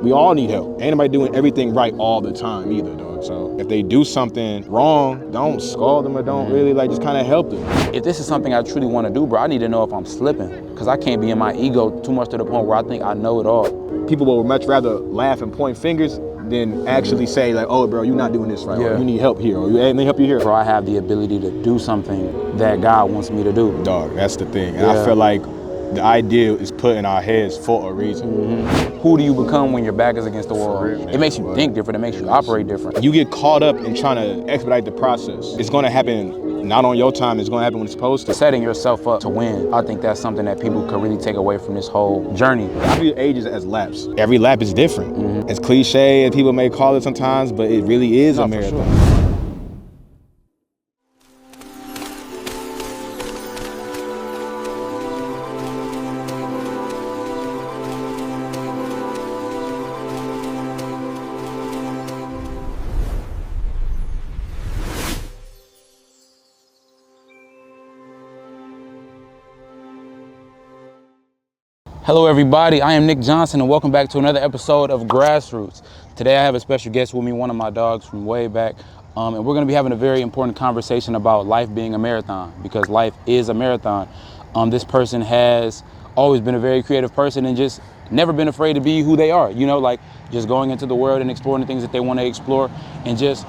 We all need help. Ain't nobody doing everything right all the time either, dog. So if they do something wrong, don't scold them or don't really like just kind of help them. If this is something I truly want to do, bro, I need to know if I'm slipping, because I can't be in my ego too much to the point where I think I know it all. People will much rather laugh and point fingers than actually say like, oh, bro, you're not doing this right, or you need help here, or you need help you here. Bro, I have the ability to do something that God wants me to do. Dog, that's the thing. And I feel like the ideal is put in our heads for a reason. Who do you become when your back is against the wall? It makes you think different. It makes you operate different. You get caught up in trying to expedite the process. It's going to happen not on your time. It's going to happen when it's supposed to. Setting yourself up to win, I think that's something that people could really take away from this whole journey. I view ages as laps. Every lap is different. As cliche as people may call it sometimes, but it really is a marathon. Hello everybody, I am Nick Johnson and welcome back to another episode of Grassroots. Today I have a special guest with me, one of my dogs from way back, and we're going to be having a very important conversation about life being a marathon, because life is a marathon. This person has always been a very creative person and just never been afraid to be who they are, you know, like just going into the world and exploring the things that they want to explore and just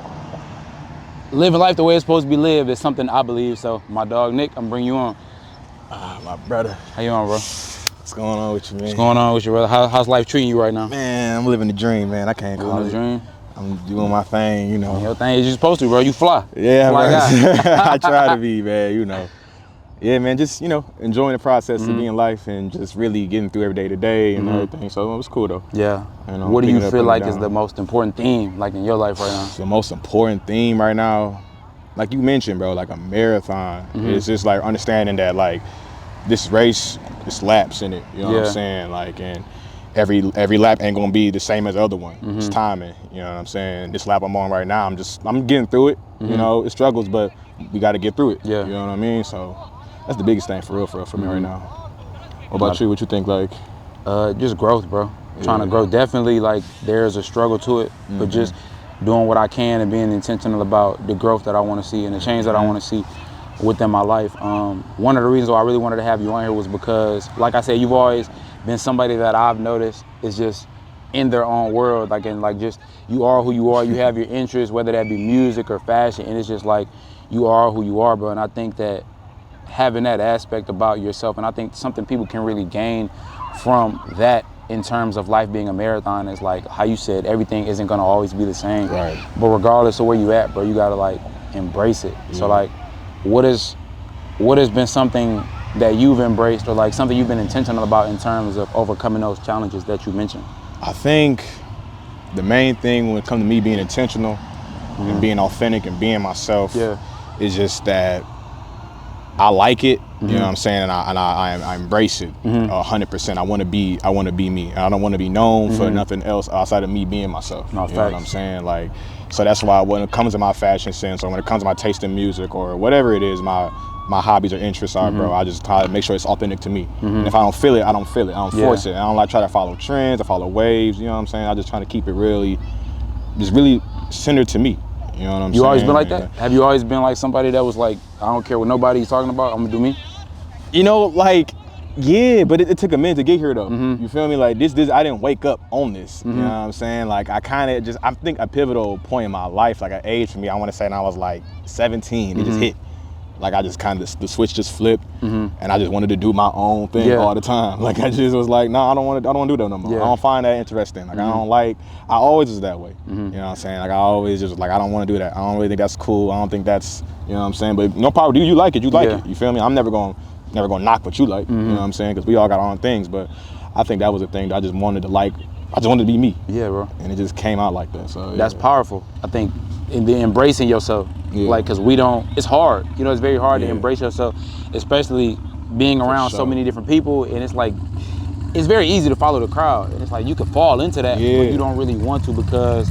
living life the way it's supposed to be lived is something I believe. So my dog Nick, I'm bringing you on. My brother. How you on, bro? What's going on with you, man? What's going on with you, brother? How's life treating you right now? Man, I'm living the dream, man. I can't call it. Living the dream? I'm doing my thing, you know. Your thing is you're supposed to, bro. You fly. Yeah, fly man. I try to be, man, you know. Yeah, man, just, you know, enjoying the process of being life and just really getting through every day to day and everything. So it was cool, though. Yeah. You know, what do you feel like is the most important theme, like, in your life right now? The most important theme right now, like you mentioned, bro, like a marathon. It's just like understanding that, like, this race, it's laps in it, you know what I'm saying? Like, and every lap ain't gonna be the same as the other one. It's timing, you know what I'm saying? This lap I'm on right now, I'm getting through it. You know, it struggles, but we got to get through it. Yeah. You know what I mean? So that's the biggest thing for real for me right now. What about you? What you think, like? Just growth, bro. Trying to grow. Definitely, like, there's a struggle to it, but just doing what I can and being intentional about the growth that I want to see and the change that I want to see within my life. One of the reasons why I really wanted to have you on here was because, like I said, you've always been somebody that I've noticed is just in their own world, like, and like, just, you are who you are. You have your interests, whether that be music or fashion, and it's just like, you are who you are, bro. And I think that having that aspect about yourself, and I think something people can really gain from that in terms of life being a marathon is, like how you said, everything isn't gonna always be the same. Right. But regardless of where you at, bro, you gotta, like, embrace it. So, like, what has been something that you've embraced, or like something you've been intentional about in terms of overcoming those challenges that you mentioned? I think the main thing when it comes to me being intentional and being authentic and being myself is just that I like it, you know what I'm saying, and I embrace it 100%. I want to be me. I don't want to be known for nothing else outside of me being myself. No, you know what I'm saying? Like, so that's why when it comes to my fashion sense, or when it comes to my taste in music, or whatever it is, my hobbies or interests are, bro, I just try to make sure it's authentic to me. And if I don't feel it, I don't feel it. I don't force it. I don't like try to follow trends, I follow waves, you know what I'm saying? I just try to keep it really centered to me. You know what I'm saying? You always been like that? Have you always been like somebody that was like, I don't care what nobody's talking about, I'm gonna do me? You know, like, yeah, but it took a minute to get here, though. You feel me? Like, this, I didn't wake up on this. You know what I'm saying? Like, I think a pivotal point in my life, like an age for me, I want to say when I was like 17, it just hit. Like, I just kind of, the switch just flipped, and I just wanted to do my own thing all the time. Like, I just was like, no, I don't want to do that no more. I don't find that interesting. Like, I always was that way. You know what I'm saying? Like, I always just like, I don't want to do that. I don't really think that's cool. I don't think that's, you know what I'm saying? But no power to you, you like it, it. You feel me? I'm never gonna knock what you like, you know what I'm saying? Because we all got our own things, but I think that was the thing that I just wanted to be me. Yeah, bro. And it just came out like that, so. That's powerful. I think in the embracing yourself, like, because it's hard. You know, it's very hard to embrace yourself, especially being around so many different people, and it's like, it's very easy to follow the crowd. And it's like, you could fall into that, but you don't really want to, because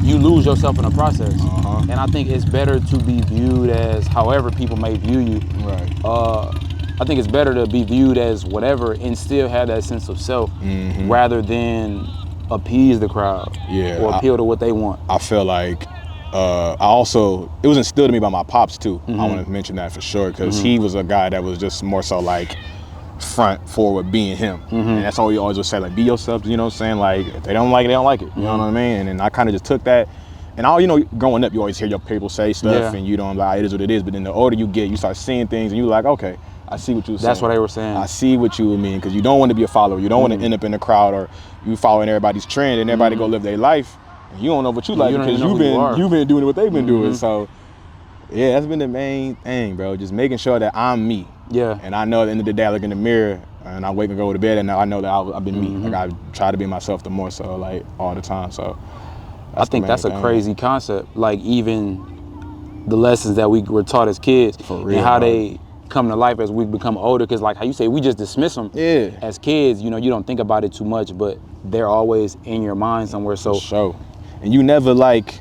you lose yourself in the process. And I think it's better to be viewed as however people may view you. Right. I think it's better to be viewed as whatever and still have that sense of self, rather than appease the crowd, Yeah, or appeal to what they want. I feel like it was instilled in me by my pops too. I want to mention that for sure, because he was a guy that was just more so like front forward being him, and that's all he always would say, like, be yourself. You know what I'm saying? Like, if they don't like it, they don't like it. You know what I mean? And I kind of just took that. And growing up, you always hear your people say stuff, and you don't like, it is what it is. But then the older you get, you start seeing things, and you're like, okay, I see what you were saying. That's what they were saying. I see what you mean, because you don't want to be a follower. You don't want to end up in the crowd, or you following everybody's trend, and everybody go live their life, and you don't know what you like, because you've been doing what they've been doing. So, yeah, that's been the main thing, bro. Just making sure that I'm me. Yeah. And I know at the end of the day, I look in the mirror, and I wake and go to bed, and I know that I've been me. Like, I try to be myself the more so, like, all the time. So. I think that's a crazy concept. Like, even the lessons that we were taught as kids, for real, and how they come to life as we become older. Because, like how you say, we just dismiss them. Yeah. As kids, you don't think about it too much, but they're always in your mind somewhere. So. For sure. And you never like.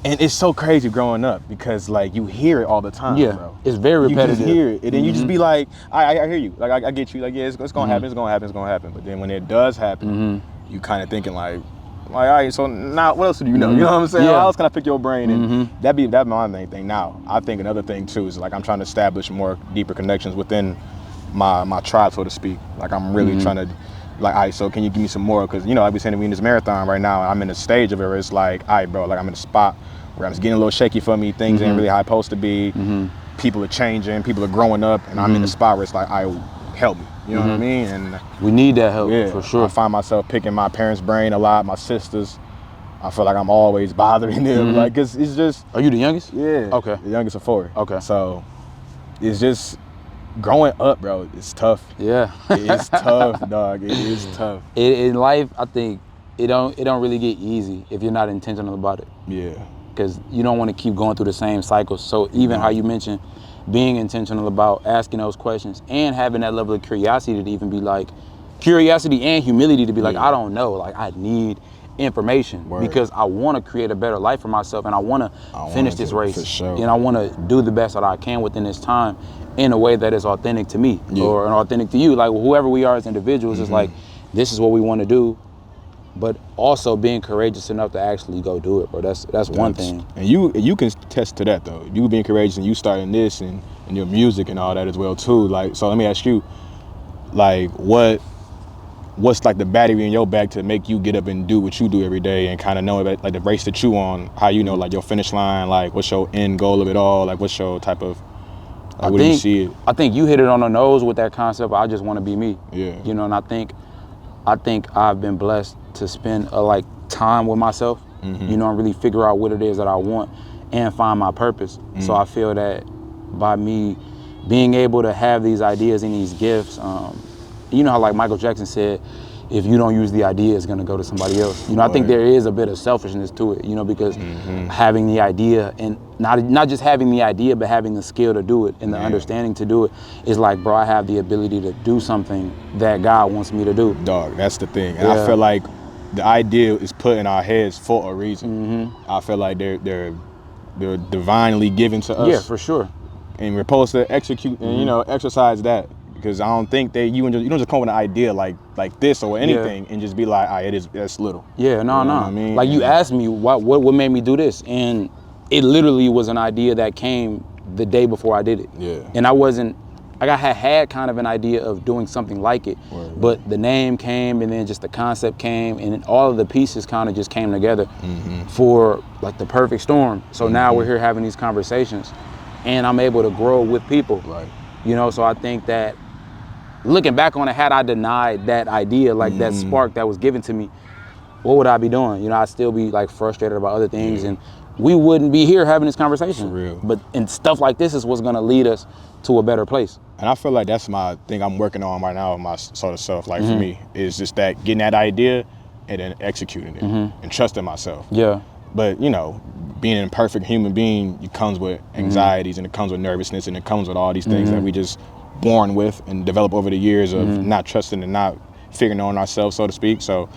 And it's so crazy growing up, because like you hear it all the time, bro. It's very repetitive. You just hear it, and then you just be like, I hear you. Like, I get you. Like, yeah, it's gonna happen. It's gonna happen. It's gonna happen. But then when it does happen, you kind of thinking like, all right, so now what else do you know? You know what I'm saying? Yeah. How else can I pick your brain? And that's my main thing now. I think another thing too is like I'm trying to establish more deeper connections within my tribe, so to speak. Like, I'm really trying to, like, all right, so can you give me some more? Because, like we saying, we in this marathon right now, I'm in a stage of it where it's like, all right, bro, like I'm in a spot where I'm just getting a little shaky for me. Things ain't really how it's supposed to be. People are changing. People are growing up. And I'm in a spot where it's like, all right, help me. You know what I mean? And we need that help, for sure. I find myself picking my parents' brain a lot, my sisters. I feel like I'm always bothering them. Like, it's just. Are you the youngest? Yeah. Okay. The youngest of 4. Okay. So it's just growing up, bro. It's tough. Yeah. It's tough, dog. It is tough. In life, I think it don't really get easy if you're not intentional about it. Yeah. Because you don't want to keep going through the same cycles. So even how you mentioned being intentional about asking those questions and having that level of curiosity to even be like, curiosity and humility to be like, I don't know, like I need information because I want to create a better life for myself, and I want to finish this race, for sure. And I want to do the best that I can within this time in a way that is authentic to me or authentic to you. Like, whoever we are as individuals, is like, this is what we want to do, but also being courageous enough to actually go do it, bro. That's one thing. And you can attest to that, though. You being courageous and you starting this and your music and all that as well too. Like, so let me ask you, like, what's like the battery in your back to make you get up and do what you do every day, and kind of know about like the race that you on, how you know like your finish line, like what's your end goal of it all, like what's your type of, like, do you see it? I think you hit it on the nose with that concept. I just want to be me. Yeah. And I think I've been blessed to spend time with myself, and really figure out what it is that I want and find my purpose. So I feel that by me being able to have these ideas and these gifts, you know how like Michael Jackson said, if you don't use the idea, it's gonna go to somebody else. I think there is a bit of selfishness to it, because having the idea, and not just having the idea, but having the skill to do it and the understanding to do it is like, bro, I have the ability to do something that God wants me to do. Dog, that's the thing. And I feel like the idea is put in our heads for a reason. I feel like they're divinely given to us. Yeah, for sure. And we're supposed to execute and exercise that. Because I don't think that you don't just come with an idea like this or anything and just be like, that's little. Yeah, no. I mean? Like, you asked me what made me do this, and it literally was an idea that came the day before I did it. Yeah. And I had kind of an idea of doing something like it, but the name came, and then just the concept came, and then all of the pieces kind of just came together for like the perfect storm. So now we're here having these conversations, and I'm able to grow with people. Right. So I think that, looking back on it, had I denied that idea, like that spark that was given to me, what would I be doing? I'd still be like frustrated about other things, and we wouldn't be here having this conversation. For real. But and stuff like this is what's gonna lead us to a better place. And I feel like that's my thing I'm working on right now with my sort of self. Like for me, is just that getting that idea and then executing it and trusting myself. Yeah. But being an imperfect human being, it comes with anxieties and it comes with nervousness and it comes with all these things that we just born with and develop over the years of not trusting and not figuring on ourselves, so to speak. So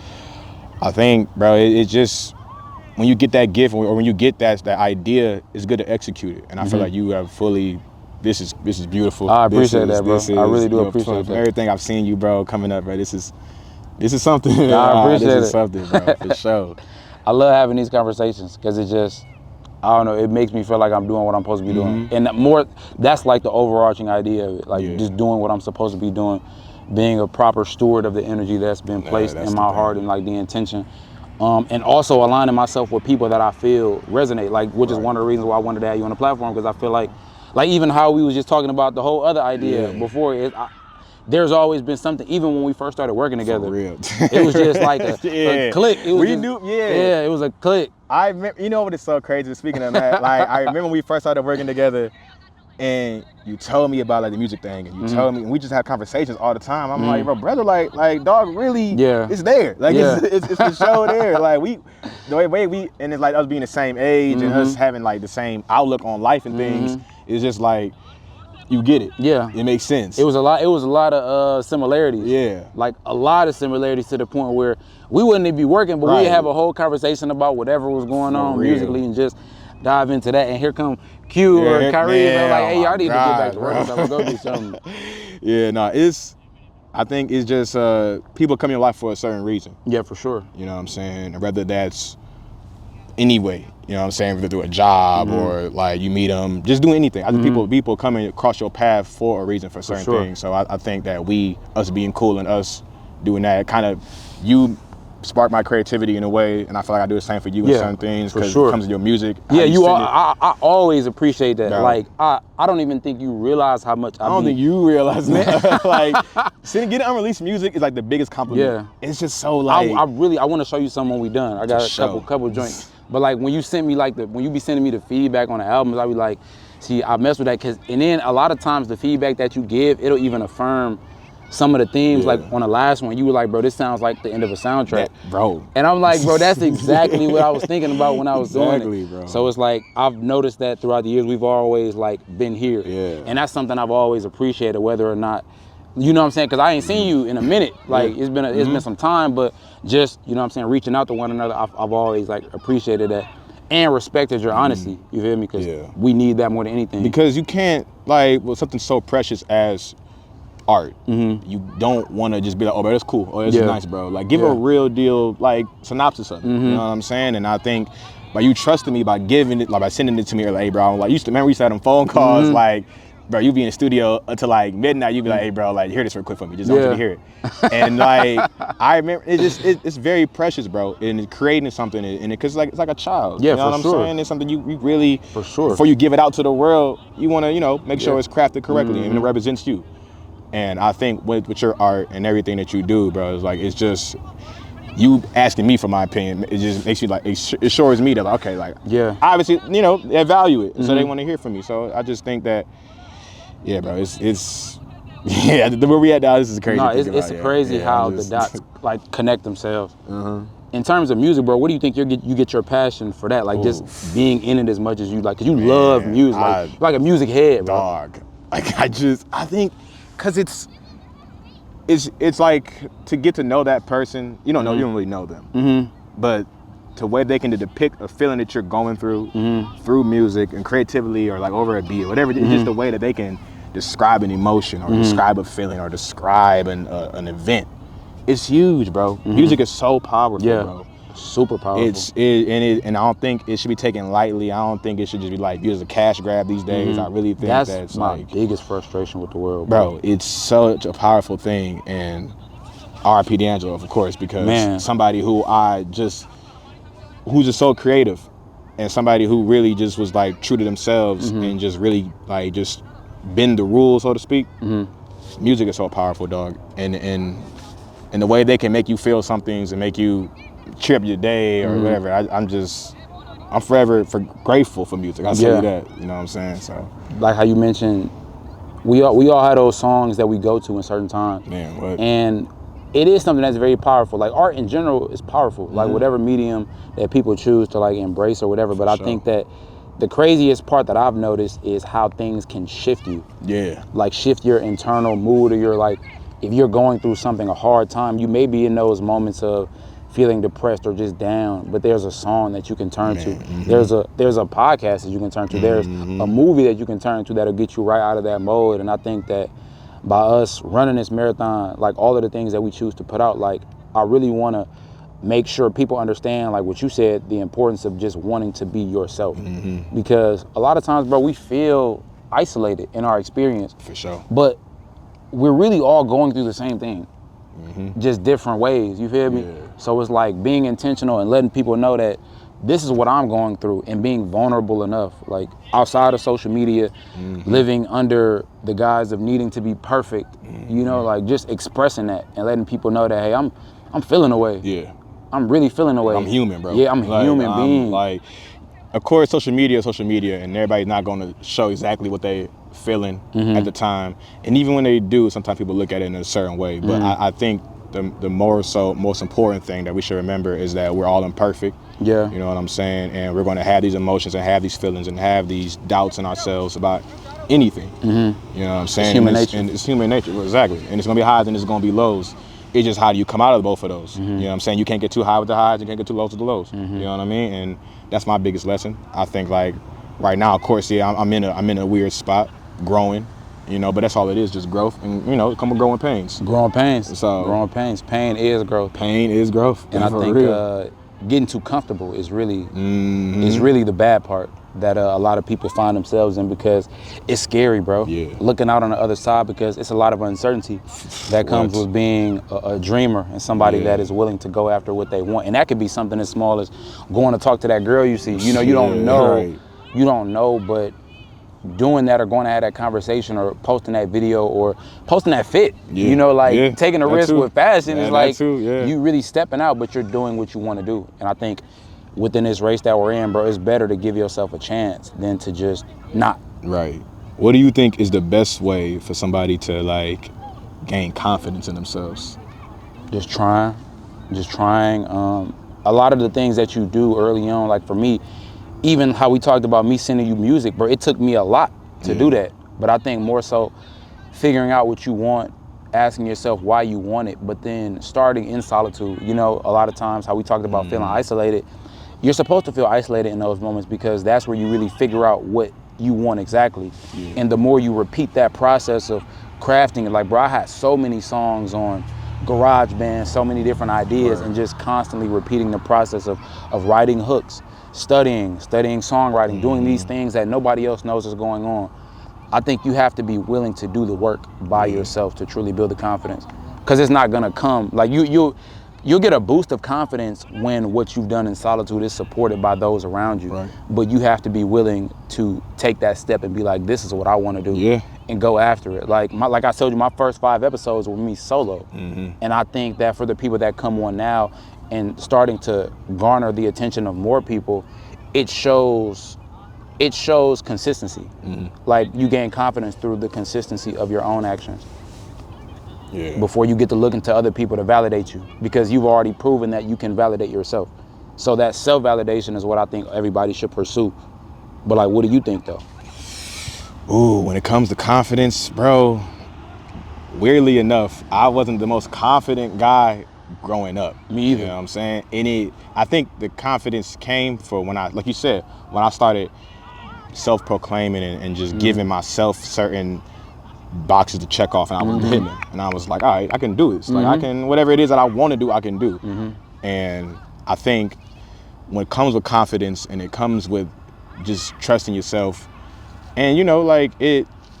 I think, bro, it's just when you get that gift or when you get that idea, it's good to execute it. And I feel like you have fully. This is beautiful. I appreciate that, bro. I really do appreciate that. Everything I've seen you, bro, coming up, bro. This is This is something. I appreciate this it. is something, bro, for sure. I love having these conversations because it just, I don't know, it makes me feel like I'm doing what I'm supposed to be doing. And more, that's like the overarching idea of it, like just doing what I'm supposed to be doing, being a proper steward of the energy that's been placed in my heart and like the intention. And also aligning myself with people that I feel resonate, like, which is one of the reasons why I wanted to have you on the platform, because I feel like even how we was just talking about the whole other idea before, there's always been something, even when we first started working together. For real. It was just like a click. It was it was a click. I remember, you know what is so crazy, speaking of that, like, I remember when we first started working together, and you told me about like the music thing, and you told me, and we just had conversations all the time. I'm like, bro, brother, like dog, really, it's there, like it's the show there, like the way we, and it's like us being the same age and us having like the same outlook on life and things. It's just like, you get it. Yeah, it makes sense. It was a lot of similarities. Yeah, like a lot of similarities to the point where we wouldn't even be working, but we'd have a whole conversation about whatever was going on musically and just dive into that. And here come Q or Kyrie, and like, hey, y'all need to get back to work. So we'll go do something. I think it's just people come in your life for a certain reason. Yeah, for sure. You know what I'm saying? Whether that's anyway, you know what I'm saying, whether through a job or like you meet them, just doing anything. I think people coming across your path for a reason for certain things. So I think that us being cool and us doing that, kind of, you spark my creativity in a way, and I feel like I do the same for you in certain things, because it comes to your music. Yeah, I always appreciate that. Bro. Like I don't even think you realize how much I don't think you realize that. Like, getting unreleased music is like the biggest compliment. Yeah, it's just so like, I want to show you something when we done. I got a couple joints. But like when you send me when you be sending me the feedback on the albums, I be like, see, I mess with that, and then a lot of times the feedback that you give, it'll even affirm some of the themes. Like on the last one, you were like, bro, this sounds like the end of a soundtrack. Bro. And I'm like, bro, that's exactly what I was thinking about when I was doing it. Bro. So it's like, I've noticed that throughout the years, we've always like been here. Yeah. And that's something I've always appreciated, whether or not, you know what I'm saying? Because I ain't seen you in a minute. Like, it's been some time, but just, you know what I'm saying, reaching out to one another, I've always like appreciated that and respected your honesty. You feel me? Because we need that more than anything. Because you can't, like, with something so precious as art, you don't want to just be like, oh, bro, that's cool. Oh, this is nice, bro. Like, give a real deal, like, synopsis of it. You know what I'm saying? And I think by you trusting me, by giving it, like, by sending it to me, or like, hey, bro, I'm like, remember we used to have them phone calls, like, bro, you be in the studio until like midnight, you be like, hey, bro, like, hear this real quick for me. Just want you to hear it. And like, I remember, it's very precious, bro. And creating something, and because it's like a child. Yeah, you know for what I'm sure. saying? It's something you really, for sure, before you give it out to the world, you want to, you know, make sure it's crafted correctly and it represents you. And I think with your art and everything that you do, bro, it's just, you asking me for my opinion, it just makes me like, it assures me that, like, okay, like, obviously, you know, they value it, so they want to hear from me. So I just think that, yeah, bro, it's where we at now, this is crazy. No, it's crazy how the dots like connect themselves. In terms of music, bro, what do you think you get your passion for that? Like, just being in it as much as you like, cause you love music, like a music head, bro. Dog, like I think, cause it's like, to get to know that person, you don't really know them, but to where they can depict a feeling that you're going through through music and creativity, or like over a beat or whatever, it's just the way that they can describe an emotion or describe a feeling or describe an event. It's huge, bro. Music is so powerful, bro. Super powerful. And I don't think it should be taken lightly. I don't think it should just be like used as a cash grab these days. I really think that's my like biggest frustration with the world, bro. It's such a powerful thing, and R.I.P. D'Angelo, of course, because somebody who's just so creative, and somebody who really just was like true to themselves and just really like just bend the rules, so to speak. Music is so powerful, dog, and the way they can make you feel some things and make you cheer up your day or whatever. I'm forever grateful for music. I'll tell you that. You know what I'm saying? So, like how you mentioned, we all have those songs that we go to in certain times. Man, what? And it is something that's very powerful. Like, art in general is powerful. Like, whatever medium that people choose to like embrace or whatever. But I think that the craziest part that I've noticed is how things can shift you. Yeah. Like, shift your internal mood, or your, like, if you're going through something, a hard time, you may be in those moments of feeling depressed or just down, but there's a song that you can turn to. There's a podcast that you can turn to. There's a movie that you can turn to that'll get you right out of that mode. And I think that by us running this marathon, like, all of the things that we choose to put out, like, I really want to make sure people understand, like what you said, the importance of just wanting to be yourself. Because a lot of times, bro, we feel isolated in our experience. For sure. But we're really all going through the same thing, just different ways, you feel me? So it's like being intentional and letting people know that this is what I'm going through, and being vulnerable enough, like outside of social media, living under the guise of needing to be perfect, you know, like just expressing that and letting people know that, hey, I'm feeling away. Yeah. I'm really feeling away. I'm human, bro. Yeah, I'm a human being. Like, of course, social media, and everybody's not going to show exactly what they feeling at the time. And even when they do, sometimes people look at it in a certain way. But I think the most important thing that we should remember is that we're all imperfect. Yeah. You know what I'm saying? And we're going to have these emotions and have these feelings and have these doubts in ourselves about anything. You know what I'm saying? It's human nature. And it's human nature, exactly. And it's going to be highs and it's going to be lows. It's just how do you come out of both of those? You know what I'm saying? You can't get too high with the highs, you can't get too low with the lows. You know what I mean? And that's my biggest lesson. I think, like, right now, of course, yeah, I'm in a weird spot, growing, you know, but that's all it is, just growth, and, you know, come with growing pains. Growing pains. So growing pains. Pain is growth. Pain is growth. And I think getting too comfortable is really the bad part that a lot of people find themselves in, because it's scary, bro. Yeah. Looking out on the other side, because it's a lot of uncertainty that comes with being a dreamer and somebody that is willing to go after what they want. And that could be something as small as going to talk to that girl you see. You know, you don't know. You don't know, but doing that or going to have that conversation or posting that video or posting that fit, you know, like taking a risk with fashion is like you really stepping out, but you're doing what you want to do. And I think within this race that we're in, bro, it's better to give yourself a chance than to just not. Right. What do you think is the best way for somebody to, like, gain confidence in themselves? Just trying. A lot of the things that you do early on, like for me, even how we talked about me sending you music, bro, it took me a lot to do that. But I think more so figuring out what you want, asking yourself why you want it, but then starting in solitude. You know, a lot of times how we talked about feeling isolated, you're supposed to feel isolated in those moments, because that's where you really figure out what you want exactly. And the more you repeat that process of crafting it, like, bro, I had so many songs on GarageBand, so many different ideas, and just constantly repeating the process of writing hooks, studying songwriting, doing these things that nobody else knows is going on. I think you have to be willing to do the work by yourself to truly build the confidence, because it's not gonna come. Like, you'll get a boost of confidence when what you've done in solitude is supported by those around you. But you have to be willing to take that step and be like, this is what I want to do, and go after it. Like I told you, my first 5 episodes were me solo. And I think that for the people that come on now and starting to garner the attention of more people, it shows consistency. Like, you gain confidence through the consistency of your own actions. Before you get to looking to other people to validate you, because you've already proven that you can validate yourself. So that self-validation is what I think everybody should pursue. But, like, what do you think, though? Ooh, when it comes to confidence, bro, weirdly enough, I wasn't the most confident guy growing up. Me either. You know what I'm saying? I think the confidence came for when like you said, when I started self-proclaiming and just giving myself certain boxes to check off, and I was hitting them, and I was like, all right, I can do this. Like, I can, whatever it is that I want to do, I can do. And I think when it comes with confidence and it comes with just trusting yourself, and, you know, like,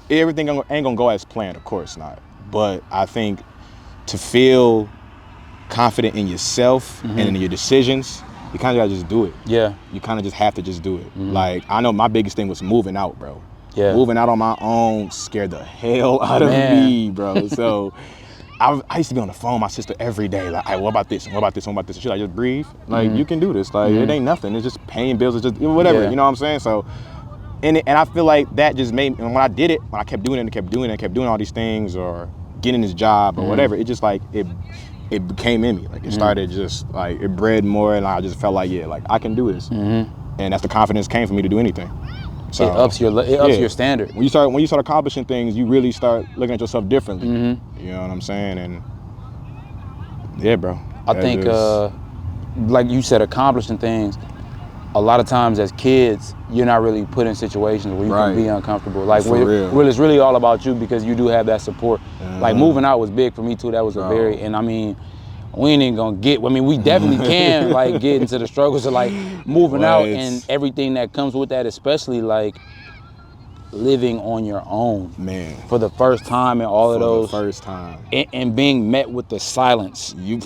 everything ain't gonna go as planned, of course not. But I think to feel confident in yourself and in your decisions, you kind of gotta just do it. You kind of just have to just do it. Like, I know my biggest thing was moving out, bro. Moving out on my own scared the hell out of me, bro. So I used to be on the phone with my sister every day, like, hey, what about this? What about this? What about this? And she's like, just breathe. Like, you can do this. Like, it ain't nothing. It's just paying bills. It's just whatever. You know what I'm saying? So, and I feel like that just made me, and when I did it, when I kept doing it and kept doing it and kept doing all these things or getting this job or whatever, it just, like, it became in me. Like, it started just, like, it bred more, and I just felt like, yeah, like, I can do this. And that's the confidence came for me to do anything. So, it ups your standard. When you start accomplishing things, you really start looking at yourself differently. You know what I'm saying? And yeah, bro. I think, like you said, accomplishing things, a lot of times as kids, you're not really put in situations where you can be uncomfortable. Like, where it's really all about you, because you do have that support. Like, moving out was big for me too. That was a very, and I mean, we ain't even gonna get. I mean, we definitely can like get into the struggles of like moving out and everything that comes with that, especially like living on your own, man, for the first time and all of those. For the first time, and being met with the silence. You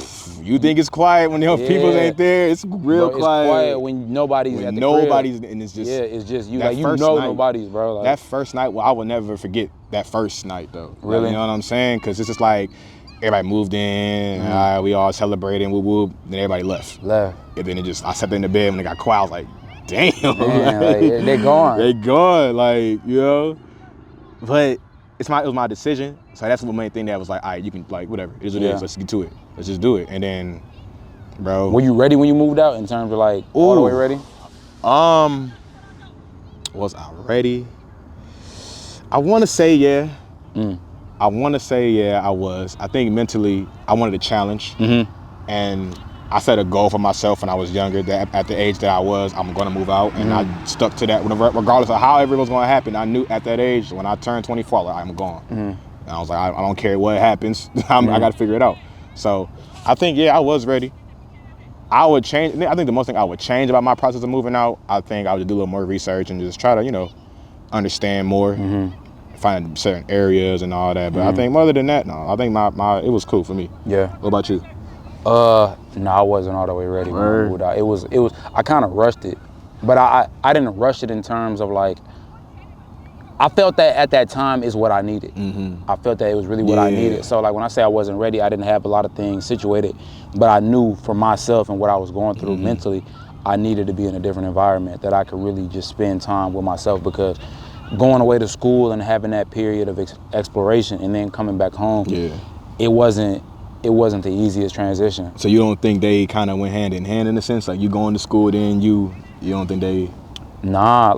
think it's quiet when your people ain't there? It's real quiet. It's quiet when nobody's at the nobody's, crib. And it's just it's just you. Like you know night, nobody's, bro. Like, that first night, well, I will never forget that first night though. Really, like, you know what I'm saying? Because it's just like everybody moved in, we all celebrating, whoop whoop. Then everybody left. And then I sat there in the bed when it got quiet. I was like, damn, like, they gone. They gone, like, you know. But it was my decision. So that's the main thing that was like, all right, you can, like, whatever. It is what it is. Let's get to it. Let's just do it. And then, bro. Were you ready when you moved out in terms of like all the way ready? Was I ready? I want to say yeah. I want to say yeah, I was. I think mentally I wanted a challenge. And I set a goal for myself when I was younger that at the age that I was, I'm going to move out. And I stuck to that regardless of how everything was going to happen. I knew at that age, when I turned 24, like, I'm gone. And I was like, I don't care what happens. I got to figure it out. So I think, yeah, I was ready. I would change. I think the most thing I would change about my process of moving out, I think I would do a little more research and just try to, you know, understand more, find certain areas and all that. But I think other than that, no, I think it was cool for me. Yeah. What about you? No, I wasn't all the way ready when I moved out. It was I kind of rushed it, but I didn't rush it in terms of like, I felt that at that time is what I needed. I felt that it was really what I needed. So like when I say I wasn't ready, I didn't have a lot of things situated, but I knew for myself and what I was going through mentally, I needed to be in a different environment that I could really just spend time with myself, because going away to school and having that period of exploration and then coming back home, it wasn't the easiest transition. So you don't think they kind of went hand in hand in a sense? Like you going to school, then you don't think they... Nah,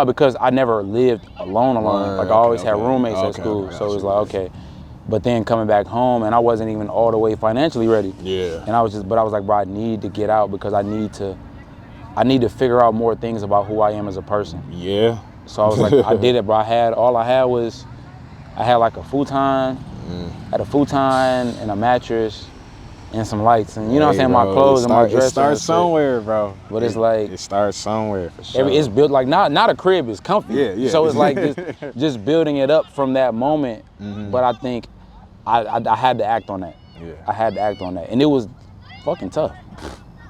because I never lived alone. Like I always had roommates at school, so it was like, okay. But then coming back home, and I wasn't even all the way financially ready. And I was like, bro, I need to get out because I need to figure out more things about who I am as a person. So I was like, I did it, bro. I had like a futon, had a futon and a mattress and some lights, and you know what I'm saying, my clothes and my dress. It starts somewhere, bro. But it's like it starts somewhere for sure. It's built like not a crib. It's comfy. So it's like just building it up from that moment. But I think I had to act on that. I had to act on that, and it was fucking tough.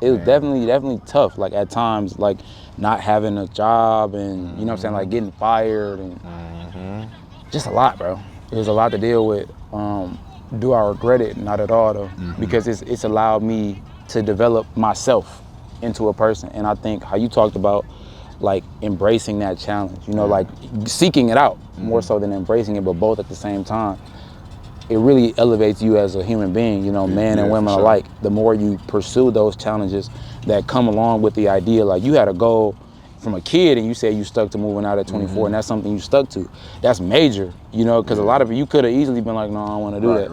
It was definitely tough. Like at times, like not having a job, and you know what I'm saying, like getting fired, and just a lot, bro. It was a lot to deal with. Do I regret it? Not at all, though, because it's allowed me to develop myself into a person. And I think how you talked about like embracing that challenge, you know, like seeking it out more so than embracing it, but both at the same time, it really elevates you as a human being, you know, man and women alike. The more you pursue those challenges that come along with the idea, like you had a goal from a kid and you said you stuck to moving out at 24 and that's something you stuck to. That's major, you know, because a lot of you could have easily been like, no, I don't want to do that.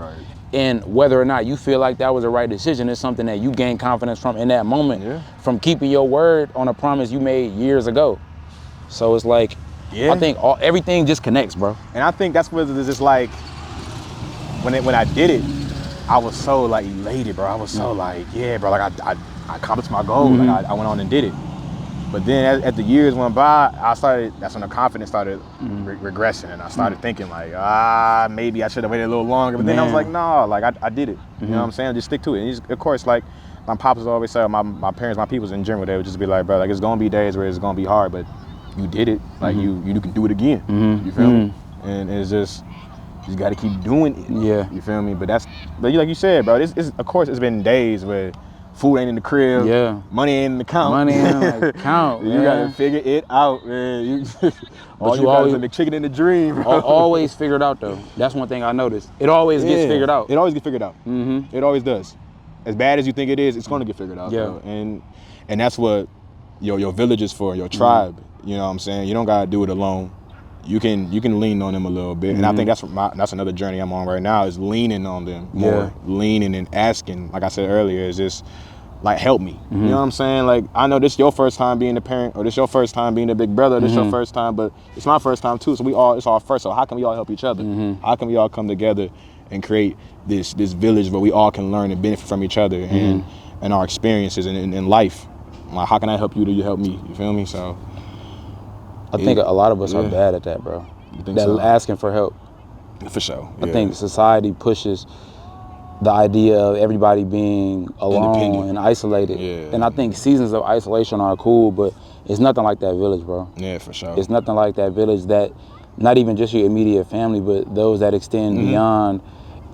And whether or not you feel like that was the right decision is something that you gain confidence from in that moment, from keeping your word on a promise you made years ago. So it's like, I think everything just connects, bro. And I think that's what it's just like, when I did it, I was so like elated, bro. I was so like, yeah, bro, like I accomplished my goal. Like I went on and did it. But then as the years went by, that's when the confidence started regressing, and I started thinking like, maybe I should have waited a little longer. But then I was like, no, like I did it. You know what I'm saying? Just stick to it. And of course, like my pops always say, my parents, my peoples in general, they would just be like, bro, like it's gonna be days where it's gonna be hard, but you did it. Like you can do it again. You feel me? And it's just, you just gotta keep doing it. You feel me? But like you said, bro, of course it's been days where food ain't in the crib, money ain't in the account. Money ain't in the account, You gotta figure it out, man. But you always the chicken in the dream, bro. Always figure it out, though. That's one thing I noticed. It always gets figured out. It always gets figured out. It always does. As bad as you think it is, it's gonna get figured out. Bro. And that's what your village is for, your tribe. You know what I'm saying? You don't gotta do it alone. You can lean on them a little bit, and I think that's another journey I'm on right now, is leaning on them more, leaning and asking. Like I said earlier, is just like, help me. You know what I'm saying? Like, I know this your first time being a parent, or this your first time being a big brother, this your first time, but it's my first time too. So it's our first. So how can we all help each other? How can we all come together and create this village where we all can learn and benefit from each other and our experiences in life. Like, how can I help you? Do you help me? You feel me? So I think a lot of us are bad at that, bro. You think that so? Asking for help. For sure. I think society pushes the idea of everybody being alone and isolated. Yeah. And I think seasons of isolation are cool, but it's nothing like that village, bro. Yeah, for sure. It's nothing like that village that, not even just your immediate family, but those that extend beyond,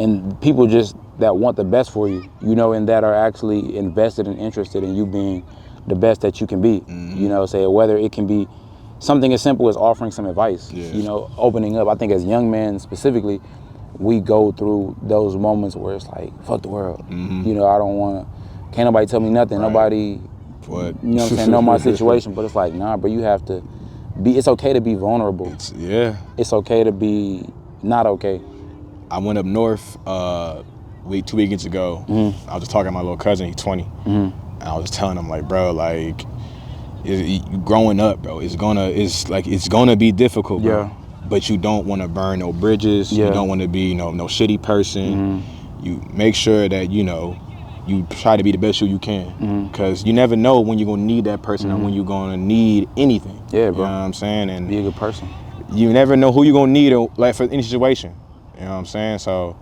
and people just that want the best for you, you know, and that are actually invested and interested in you being the best that you can be. You know, say whether it can be something as simple as offering some advice, you know, opening up. I think as young men specifically, we go through those moments where it's like, fuck the world. You know, I don't want to, can't nobody tell me nothing. Nobody, what? You know what I'm saying, know my situation. But it's like, nah, bro, you have to be, it's okay to be vulnerable. It's okay to be not okay. I went up north 2 weekends ago. I was just talking to my little cousin, he's 20. And I was telling him, like, bro, like, growing up, bro, it's gonna be difficult, bro. But you don't want to burn no bridges. You don't want to be no shitty person. You make sure that, you know, you try to be the best you can, because you never know when you're gonna need that person or when you're gonna need anything. Yeah, bro. You know what I'm saying? And be a good person. You never know who you're gonna need, like, for any situation. You know what I'm saying? So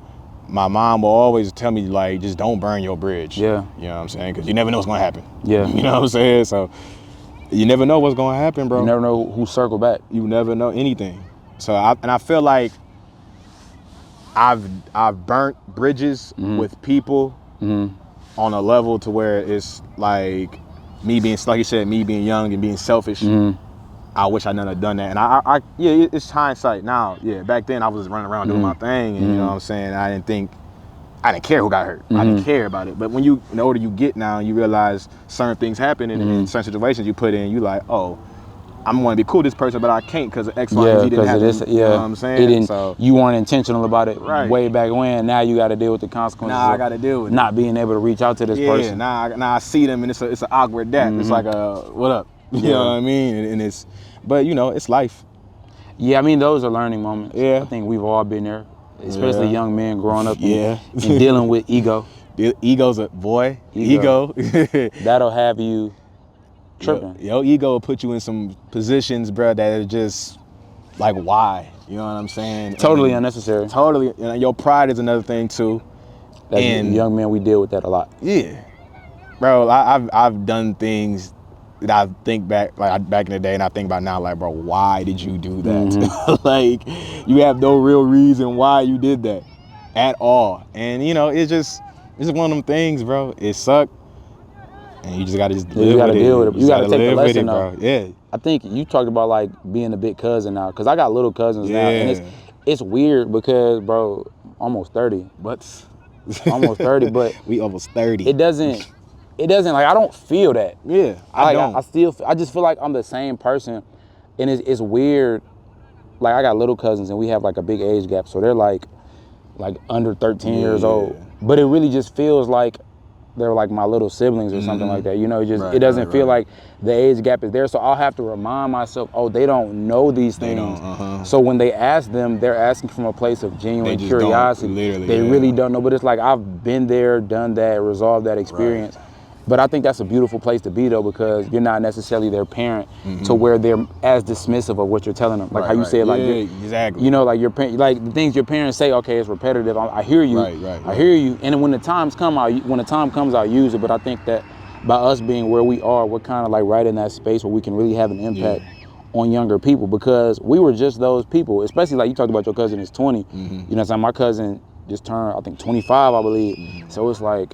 my mom will always tell me, like, just don't burn your bridge. You know what I'm saying? Because you never know what's gonna happen. You know what I'm saying? So you never know what's gonna happen, bro. You never know who circle back. You never know anything. So I feel like I've burnt bridges with people on a level to where it's like me being, like you said, me being young and being selfish. I wish I never had done that. And it's hindsight now. Yeah, back then I was running around doing my thing, and you know what I'm saying? I didn't care who got hurt. I didn't care about it. But when the older you get now, you realize certain things happen in certain situations you put in, you like, oh, I'm going to be cool with this person, but I can't because of X, Y, and Z didn't happen. You know what I'm saying? It didn't, you weren't intentional about it way back when. Now you got to deal with the consequences. Now I got to deal with not being able to reach out to this person. Now I see them, and it's an awkward dap. It's like what up? You know what I mean? And but you know, it's life. Yeah, I mean, those are learning moments. I think we've all been there, especially young men growing up and dealing with ego. Ego's a boy. Ego. That'll have you tripping. Your ego will put you in some positions, bro, that are just like, why? You know what I'm saying? Totally unnecessary. Totally. And your pride is another thing too. And young men, we deal with that a lot. Yeah, bro. I've done things that I think back, like back in the day, and I think about now, like, bro, why did you do that? Like, you have no real reason why you did that at all. And you know, it's just one of them things, bro. It sucked. And you just gotta deal with it. You gotta take the lesson, bro. Yeah. I think you talked about like being a big cousin now, cause I got little cousins now, and it's weird because, bro, almost 30. Almost 30, but we almost 30. It doesn't like, I don't feel that. Yeah, I don't. I just feel like I'm the same person, and it's weird. Like, I got little cousins, and we have like a big age gap, so they're like under 13 years old. But it really just feels like they're like my little siblings or something like that. You know, it doesn't feel like the age gap is there. So I'll have to remind myself, oh, they don't know these things. So when they ask them, they're asking from a place of genuine curiosity. They really don't know. But it's like, I've been there, done that, resolved that experience. But I think that's a beautiful place to be, though, because you're not necessarily their parent to where they're as dismissive of what you're telling them. Like how you say it, like, exactly. You know, like like the things your parents say, okay, it's repetitive. I hear you. I hear you. And when the time comes, I'll use it. But I think that by us being where we are, we're kind of like right in that space where we can really have an impact on younger people, because we were just those people. Especially like you talked about, your cousin is 20. You know what I'm saying? My cousin just turned, I think, 25, I believe. So it's like,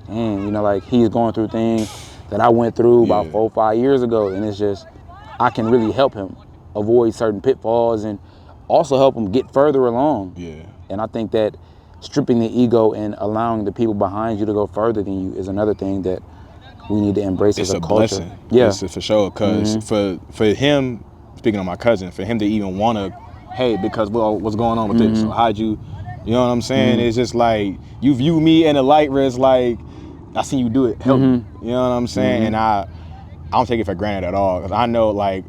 and you know, like, he's going through things that I went through about 4 or 5 years ago, and it's just, I can really help him avoid certain pitfalls and also help him get further along. And I think that stripping the ego and allowing the people behind you to go further than you is another thing that we need to embrace as a culture. Blessing. It's for sure, because for him, speaking of my cousin, for him to even want to, hey, because what's going on with this? So how'd you know what I'm saying? It's just like, you view me in a light where it's like, I seen you do it, help me. You know what I'm saying? And I don't take it for granted at all, because I know, like,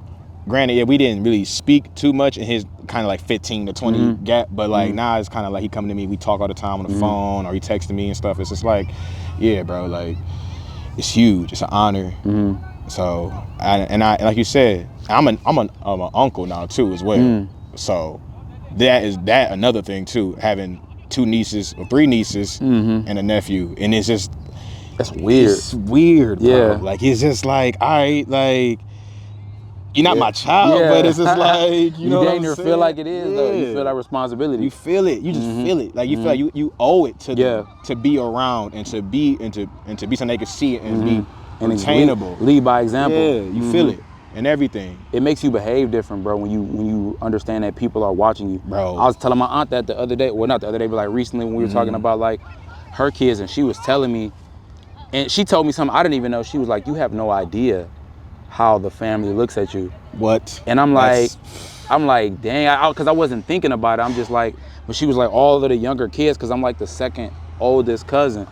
granted, yeah, we didn't really speak too much in his kind of like 15 to 20 gap, but like now it's kind of like he coming to me, we talk all the time on the phone, or he texting me and stuff. It's just like, yeah, bro, like it's huge. It's an honor. So, I like you said, I'm an uncle now too as well. So that is another thing too, having 2 nieces or 3 nieces and a nephew, and it's just that's weird. It's weird, bro. Yeah. Like it's just like, all right, like you're not my child, but it's just like you know what I'm saying? feel like it is though. You feel that responsibility. You feel it. You just feel it. Like you feel like you owe it to them to be around and to be something they can see it and be attainable. Lead by example. Yeah, you feel it and everything. It makes you behave different, bro, when you understand that people are watching you. Bro. I was telling my aunt that the other day, well, not the other day, but like recently when we were talking about like her kids, and she was telling me, and she told me something I didn't even know. She was like, you have no idea how the family looks at you. What? And I'm like, dang, because I wasn't thinking about it. I'm just like, but she was like, all of the younger kids, because I'm like the second oldest cousin.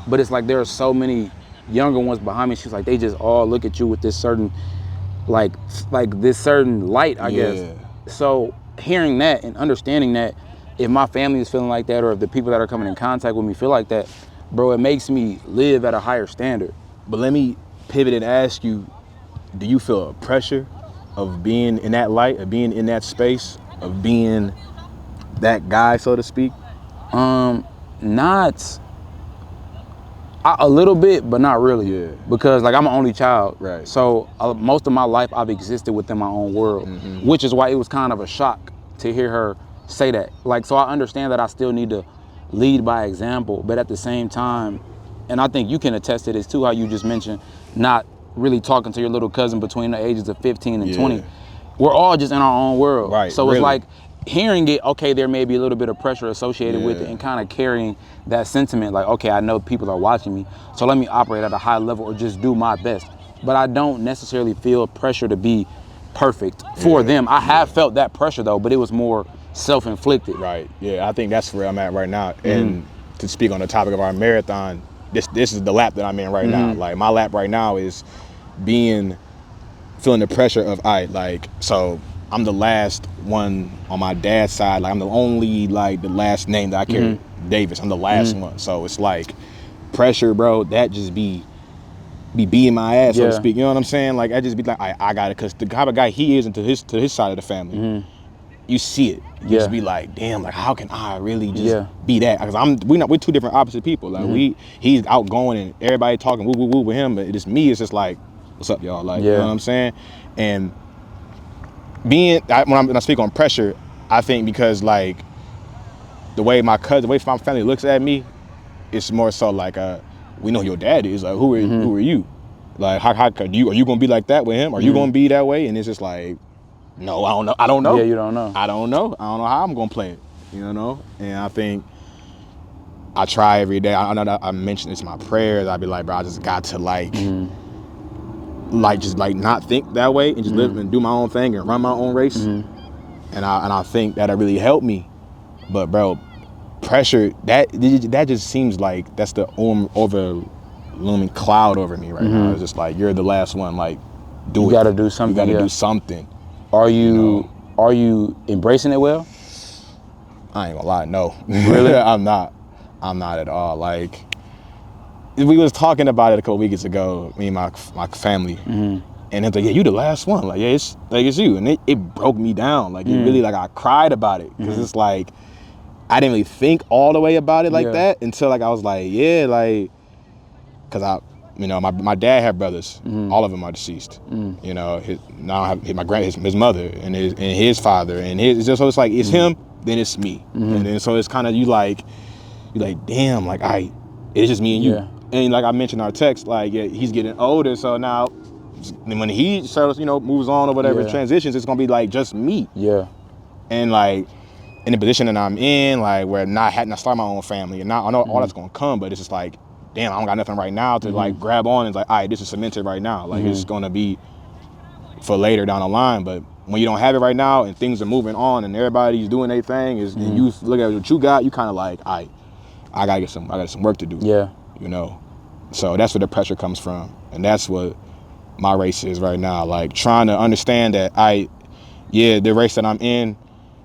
But it's like there are so many younger ones behind me. She's like, they just all look at you with this certain, like this certain light, I guess. So hearing that and understanding that, if my family is feeling like that, or if the people that are coming in contact with me feel like that, bro, it makes me live at a higher standard. But let me pivot and ask you, do you feel a pressure of being in that light, of being in that space, of being that guy, so to speak? Not a little bit, but not really. Yeah. Because like I'm an only child. Right. So most of my life I've existed within my own world, which is why it was kind of a shock to hear her say that. Like, so I understand that I still need to lead by example, but at the same time, and I think you can attest to this too, how you just mentioned not really talking to your little cousin between the ages of 15 and 20. We're all just in our own world. Right. So it's like hearing it, okay, there may be a little bit of pressure associated with it, and kind of carrying that sentiment like, okay, I know people are watching me, so let me operate at a high level or just do my best. But I don't necessarily feel pressure to be perfect for them. I have felt that pressure though, but it was more self-inflicted. Right. Yeah, I think that's where I'm at right now. And to speak on the topic of our marathon, this is the lap that I'm in right now. Like my lap right now is feeling the pressure of, all right, like, so I'm the last one on my dad's side. Like I'm the only, like the last name that I carry, Davis. I'm the last one. So it's like pressure, bro, that just be beating my ass, so to speak. You know what I'm saying? Like I just be like, I got it, because the type of guy he is into his side of the family, you see it. You just be like, damn, like how can I really just be that? Because we're 2 different opposite people. Like he's outgoing and everybody talking woo woo woo with him, but it's me. It's just like, what's up, y'all? Like, you know what I'm saying? And when I speak on pressure, I think because like the way my family looks at me, it's more so like, we know who your dad is. Like, who are you? Like, how are you gonna be like that with him? Are you gonna be that way? And it's just like, no, I don't know. Yeah, you don't know. I don't know how I'm gonna play it. You know? And I think I try every day. I know that I mentioned this in my prayers. I'd be like, bro, I just got to like just not think that way and just live and do my own thing and run my own race. And I think that'll really help me. But bro, pressure, that just seems like that's the overlooming cloud over me right now. It's just like, you're the last one. Like, you gotta do something. You gotta do something. Are you embracing it well? I ain't gonna lie, no. Really? I'm not at all. Like, we was talking about it a couple weeks ago, me and my family, and it's like, yeah, you the last one. Like, yeah, it's you, and it broke me down. Like, it really, like, I cried about it, because it's like I didn't really think all the way about it like that until like I was like, yeah, like, because my dad had brothers. All of them are deceased. You know, his mother and his father and his. So it's like, it's him, then it's me, and then so it's kind of, you like, damn, like it's just me and you. And like I mentioned in our text, like, he's getting older, so now when he starts, moves on or whatever, transitions, it's gonna be like just me. And like in the position that I'm in, like where not start my own family, and now I know all that's gonna come, but it's just like, damn, I don't got nothing right now to like grab on and like, all right, this is cemented right now. Like it's gonna be for later down the line. But when you don't have it right now and things are moving on and everybody's doing their thing, and you look at what you got, you kind of like, all right, I got some work to do. You know, so that's where the pressure comes from, and that's what my race is right now. Like trying to understand that the race that I'm in,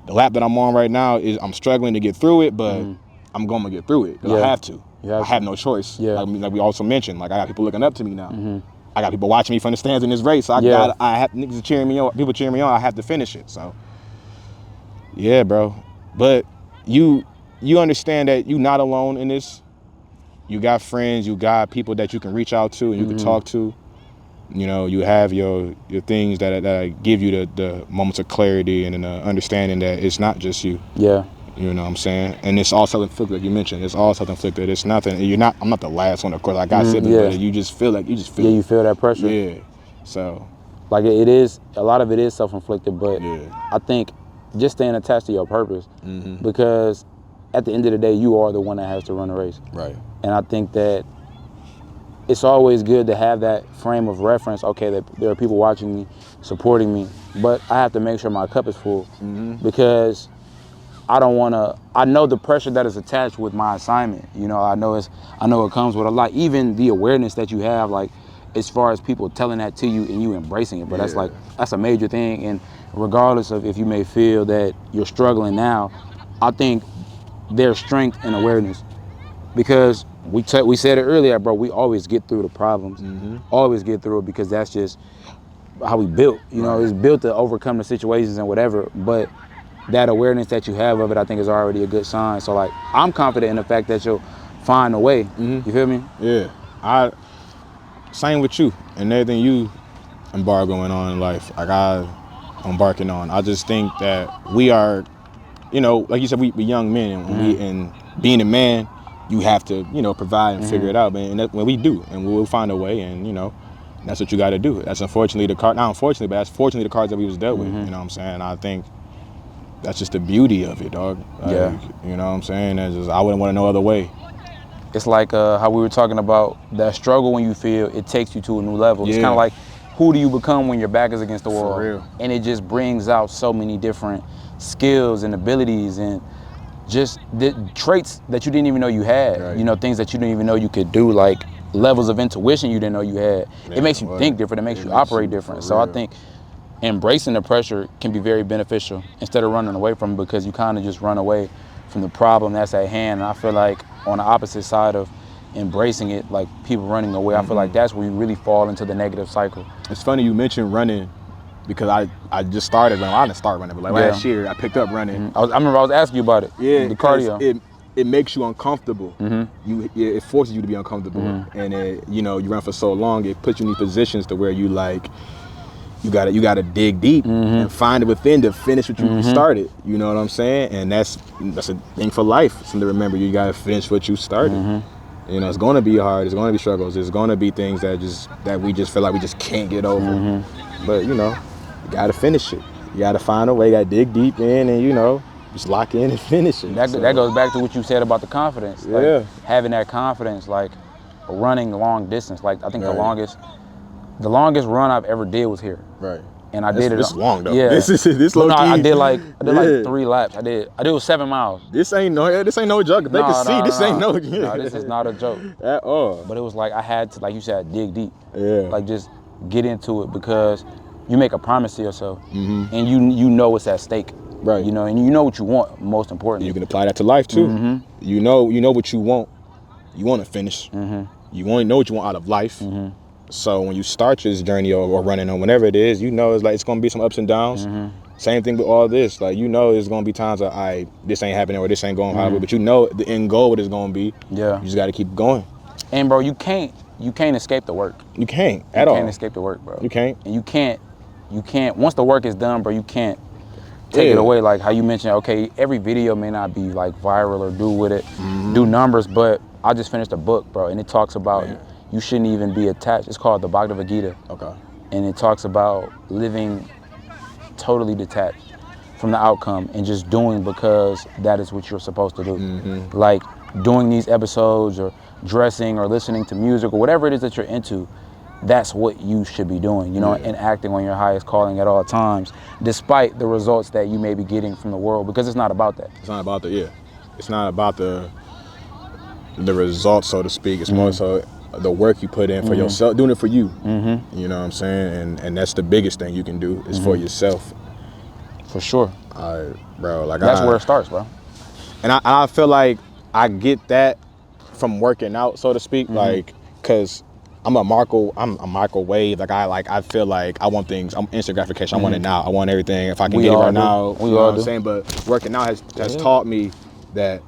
the lap that I'm on right now is I'm struggling to get through it, but I'm going to get through it because I have to. I have no choice. Yeah. Like we also mentioned, like I got people looking up to me now. I got people watching me from the stands in this race. So I have niggas cheering me on. People cheering me on. I have to finish it. So yeah, bro. But you understand that you're not alone in this. You got friends. You got people that you can reach out to and you can talk to. You know, you have your things that give you the moments of clarity and understanding that it's not just you. Yeah. You know what I'm saying? And it's all self-inflicted, like you mentioned. It's all self-inflicted. It's nothing. I'm not the last one, of course. I got siblings, but you just feel Yeah, you feel that pressure. Yeah. So. Like it is, a lot of it is self-inflicted, but I think just staying attached to your purpose, because at the end of the day, you are the one that has to run the race. Right. And I think that it's always good to have that frame of reference. Okay, that there are people watching me, supporting me, but I have to make sure my cup is full because I don't want to. I know the pressure that is attached with my assignment. You know, I know it comes with a lot. Even the awareness that you have, like as far as people telling that to you and you embracing it. But that's a major thing. And regardless of if you may feel that you're struggling now, I think there's strength in awareness because we said it earlier, bro. We always get through the problems, always get through it because that's just how we built. You know, it's built to overcome the situations and whatever. But that awareness that you have of it, I think is already a good sign. So like, I'm confident in the fact that you'll find a way. You feel me? Yeah. Same with you and everything you embark going on in life. Like I'm embarking on. I just think that we are, you know, like you said, we young men and being a man, you have to, you know, provide and figure it out. And when we do, and we'll find a way, and you know, that's what you got to do. That's unfortunately the card. Not unfortunately, but that's fortunately the cards that we was dealt with. You know what I'm saying? I think that's just the beauty of it, dog. Like, you know what I'm saying? I wouldn't want to no other way. It's like how we were talking about that struggle when you feel it takes you to a new level. It's kind of like, who do you become when your back is against the wall? For real. And it just brings out so many different skills and abilities and just the traits that you didn't even know you had. You know, things that you didn't even know you could do, like levels of intuition you didn't know you had. It makes you think different. It makes you operate different. So I think embracing the pressure can be very beneficial instead of running away from it, because you kind of just run away from the problem that's at hand. And I feel like on the opposite side of embracing it, like people running away, I feel like that's where you really fall into the negative cycle. It's funny you mentioned running because I just started running. I didn't start running, but like last year I picked up running. I remember I was asking you about it. Yeah, the cardio. It makes you uncomfortable. It forces you to be uncomfortable, and you know, you run for so long, it puts you in these positions to where you like. You gotta dig deep and find it within to finish what you started. You know what I'm saying? And that's a thing for life. Something to remember. You gotta finish what you started. You know, it's gonna be hard. It's gonna be struggles. There's gonna be things that we just feel like we just can't get over. But you know, you gotta finish it. You gotta find a way. You gotta dig deep in, and you know, just lock in and finish it. That goes back to what you said about the confidence. Like, having that confidence, like running long distance. Like I think the longest run I've ever did was here. Right. And I did it. This long though. Yeah. This low key. I did like 3 laps. I did 7 miles. This ain't no joke. If they can see, this ain't no. No, this is not a joke at all. But it was like I had to, like you said, dig deep. Yeah. Like just get into it, because you make a promise to yourself, and you know it's at stake. Right. You know, and you know what you want. Most importantly, you can apply that to life too. You know what you want. You want to finish. You only know what you want out of life. So when you start this journey or running or whenever it is, you know it's gonna be some ups and downs. Same thing with all this. Like you know there's gonna be times that this ain't happening or this ain't going happen, but you know the end goal what it's gonna be. Yeah. You just gotta keep going. And bro, you can't escape the work. You can't at all. You can't escape the work, bro. You can't. And you can't once the work is done, bro, you can't take it away. Like how you mentioned, okay, every video may not be like viral or do numbers, but I just finished a book, bro, and it talks about you shouldn't even be attached. It's called the Bhagavad Gita. Okay. And it talks about living totally detached from the outcome and just doing because that is what you're supposed to do. Like doing these episodes or dressing or listening to music or whatever it is that you're into, that's what you should be doing, you know, and acting on your highest calling at all times, despite the results that you may be getting from the world, because it's not about that. It's not about it's not about the results, so to speak. It's more so the work you put in for yourself, doing it for you. You know what I'm saying? And that's the biggest thing you can do is for yourself. For sure. Bro, like that's where it starts, bro. And I feel like I get that from working out, so to speak, like, cause I'm a microwave. I feel like I want things. I'm instant gratification. I want it now. I want everything. If I can get it right now, you know what I'm saying. But working out has taught me that,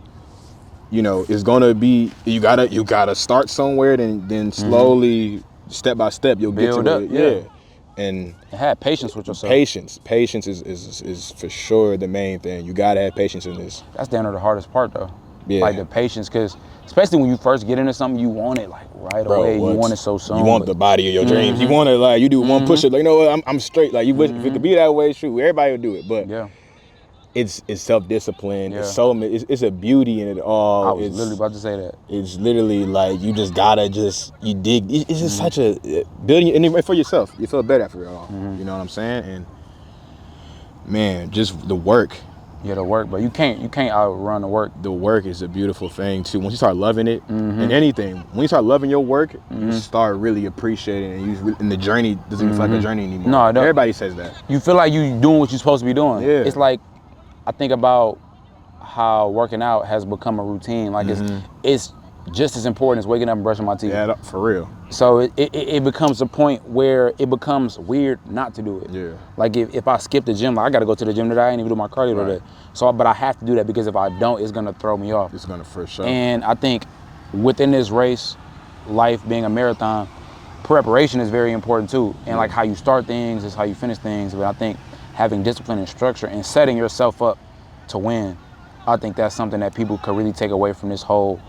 you know, it's gonna be you gotta start somewhere, then slowly, step by step, you'll build get to up, it. And have patience with yourself. Patience is for sure the main thing. You gotta have patience in this. That's down to the hardest part, though. Yeah. Like the patience, because especially when you first get into something, you want it like right away. You want it so soon. You want the body of your dreams. You want to, like, you do one push up, like, you know what, I'm straight. Like, you wish if it could be that way, shoot, everybody would do it. But it's self-discipline. Yeah. It's a beauty in it all. I was literally about to say that. It's literally like you just gotta you dig. It's just such a building, and for yourself, you feel better after it all. You know what I'm saying? And man, just the work. Yeah, the work, but you can't outrun the work. The work is a beautiful thing too. Once you start loving it, and anything, when you start loving your work, you start really appreciating it. And the journey doesn't even feel like a journey anymore. No, it don't. Everybody says that. You feel like you doing what you're supposed to be doing. Yeah. It's like, I think about how working out has become a routine. Like it's just as important as waking up and brushing my teeth. Yeah, for real. So it becomes a point where it becomes weird not to do it. Yeah. Like if I skip the gym, like I got to go to the gym today. I ain't even do my cardio today. So, but I have to do that because if I don't, it's gonna throw me off. It's gonna for sure. And I think within this race, life being a marathon, preparation is very important too. And like how you start things is how you finish things. But I think having discipline and structure and setting yourself up to win, I think that's something that people could really take away from this whole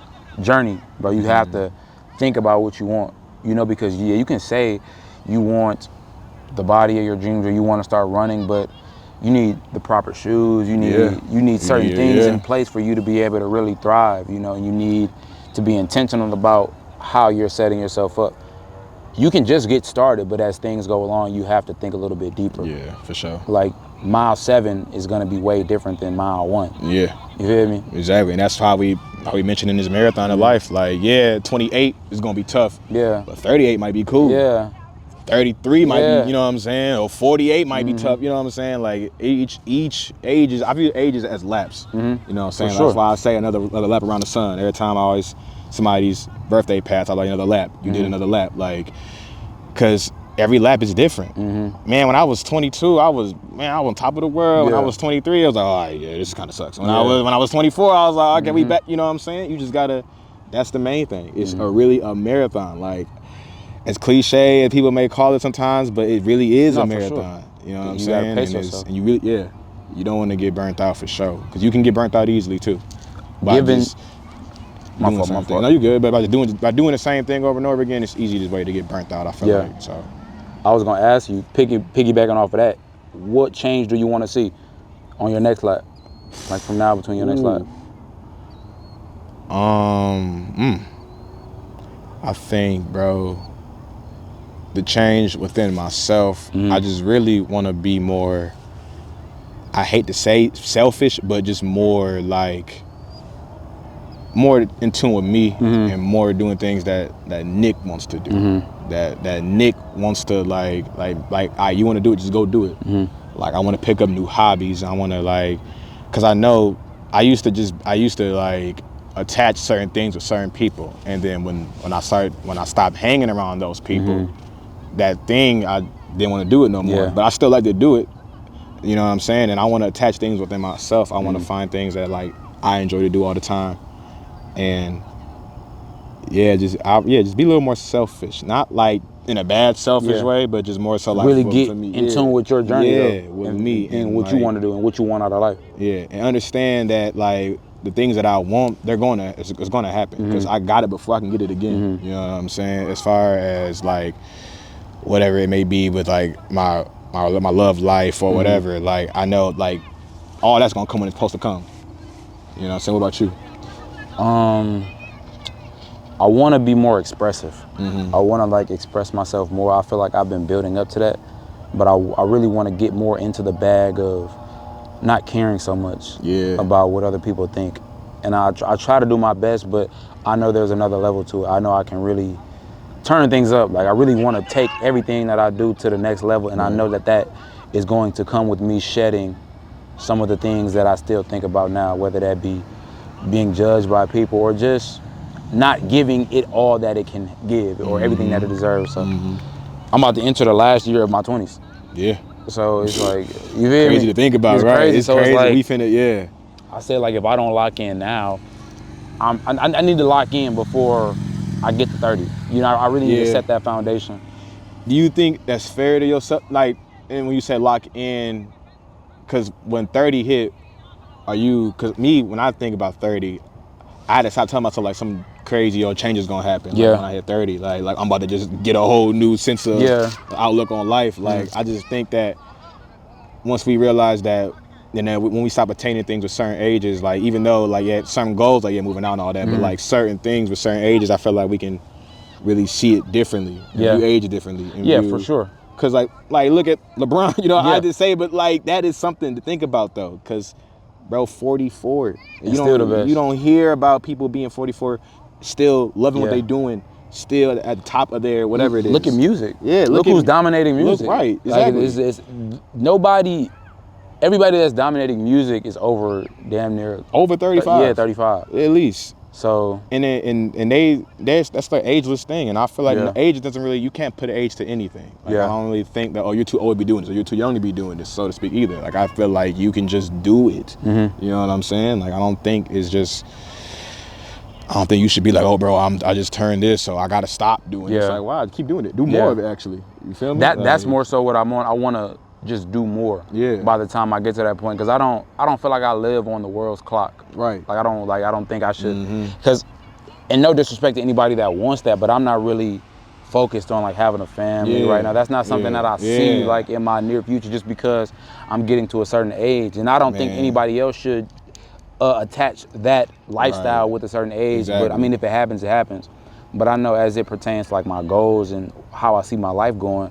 journey. Bro, you have to think about what you want, you know, because you can say you want the body of your dreams or you want to start running, but you need the proper shoes, you need certain things in place for you to be able to really thrive, you know, and you need to be intentional about how you're setting yourself up. You can just get started, but as things go along, you have to think a little bit deeper. Yeah, for sure. Like mile 7 is gonna be way different than mile 1. Yeah. You feel me? Exactly, and that's how we mentioned in this marathon of life. Like, 28 is gonna be tough. Yeah. But 38 might be cool. Yeah. 33 might be, you know what I'm saying, or 48 might be tough. You know what I'm saying? Like each age is, I view ages as laps. You know what I'm saying? That's why I say another lap around the sun. Every time somebody's birthday passed, I like another lap. You did another lap, like, cause every lap is different. Man, when I was 22, I was on top of the world. When I was 23, I was like, oh yeah, this kind of sucks. When I was 24, I was like, okay, we back. You know what I'm saying? You just gotta. That's the main thing. It's really a marathon. Like, as cliche as people may call it sometimes, but it really is a marathon. Sure. You know what I'm saying? And you really, you don't want to get burnt out for sure, because you can get burnt out easily too. My fault. No, you good. But by doing the same thing over and over again, it's easy way to get burnt out. I feel like so. I was gonna ask you, piggybacking off of that, what change do you want to see on your next lap, like from now between your next lap? I think, bro, the change within myself. I just really want to be more. I hate to say selfish, but just more in tune with me and more doing things that Nick wants to do. That Nick wants to like, you want to do it, just go do it. Like, I want to pick up new hobbies. I want to cause I know I used to attach certain things with certain people, and then when I stopped hanging around those people, that thing I didn't want to do it no more. But I still like to do it. You know what I'm saying? And I want to attach things within myself. I want to find things that I enjoy to do all the time. And just be a little more selfish, not like in a bad selfish way, but just more so really get in tune with your journey, with me and what you want to do and what you want out of life. And understand that the things that I want, it's gonna happen, because I got it before I can get it again. You know what I'm saying? As far as whatever it may be with my love life or whatever, I know all that's gonna come when it's supposed to come. You know what I'm saying? What about you? I want to be more expressive. I want to express myself more. I feel like I've been building up to that, but I really want to get more into the bag of not caring so much about what other people think. And I try to do my best, but I know there's another level to it. I know I can really turn things up. Like I really want to take everything that I do to the next level, and I know that is going to come with me shedding some of the things that I still think about now, whether that be being judged by people or just not giving it all that it can give or everything that it deserves. So I'm about to enter the last year of my 20s. Yeah. So it's like, you feel crazy me? to think about, it's right? Crazy. It's so crazy. It's like, We finna, yeah. I said, like, if I don't lock in now, I need to lock in before I get to 30. You know, I really need to set that foundation. Do you think that's fair to yourself? Like, and when you say lock in, because when 30 hit, because me, when I think about 30, I had to stop telling myself like some crazy change is gonna happen. Like, when I hit 30, like I'm about to just get a whole new sense of outlook on life. Like I just think that once we realize that, and then when we stop attaining things with certain ages, like even though like certain goals, like moving out and all that, but like certain things with certain ages, I feel like we can really see it differently. And view age differently. For sure. Cause like look at LeBron. You know, I just say, but like that is something to think about though, cause bro, 44. You don't hear about people being 44, still loving what they doing, still at the top of their whatever it is. Look at music. Yeah, look who's dominating music. Look, right, exactly. Like it's everybody that's dominating music is over damn near over 35. Yeah, 35 at least. So that's the ageless thing, and I feel like age doesn't really, you can't put an age to anything. Like, I don't really think that you're too old to be doing this or you're too young to be doing this, so to speak, either. Like I feel like you can just do it. You know what I'm saying? Like I don't think you should be like, oh bro, I just turned this, so I gotta stop doing this. Like, wow, keep doing it. Do more of it actually. You feel me? That's more so what I'm on. I wanna just do more by the time I get to that point, because I don't feel like I live on the world's clock. Right. Like I don't think I should, because and no disrespect to anybody that wants that, but I'm not really focused on like having a family right now. That's not something that I see like in my near future, just because I'm getting to a certain age, and I don't think anybody else should attach that lifestyle with a certain age. But I mean, if it happens, it happens. But I know as it pertains to like my goals and how I see my life going,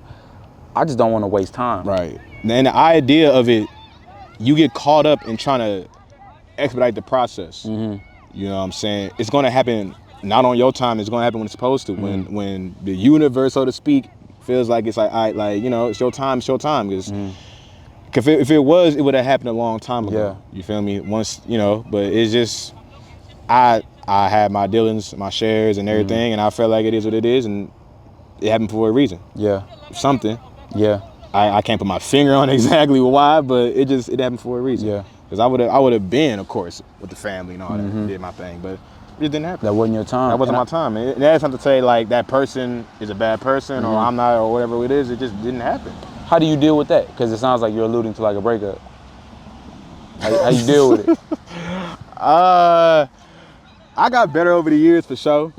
I just don't want to waste time. Right. And the idea of it, you get caught up in trying to expedite the process. You know what I'm saying? It's going to happen not on your time. It's going to happen when it's supposed to. When the universe, so to speak, feels like it's like, all right, like, you know, it's your time, Because if it was, it would have happened a long time ago. You feel me? Once, you know, but it's just, I had my dealings, my shares and everything, and I felt like it is what it is, and it happened for a reason. Something. I can't put my finger on exactly why, but it happened for a reason. Because I would have been, of course, with the family and all that, did my thing, but it didn't happen. That wasn't your time. That wasn't my time. And that's not to say like that person is a bad person or I'm not or whatever it is. It just didn't happen. How do you deal with that? Because it sounds like you're alluding to like a breakup. How you deal with it? I got better over the years for sure.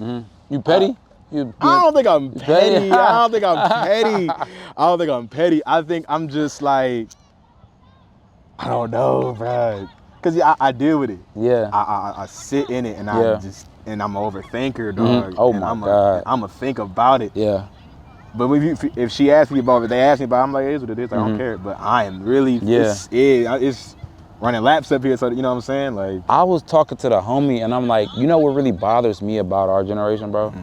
You petty? I don't think I'm petty. I don't think I'm petty. I think I'm just like, I don't know, bro. Cause I deal with it. I sit in it and and I'm an overthinker, dog. Oh my God. I'm a think about it. But if she asks me about it, they ask me about it, I'm like, it is what it is. I don't care. But I am really, it's running laps up here. So, you know what I'm saying? Like, I was talking to the homie and I'm like, you know what really bothers me about our generation, bro?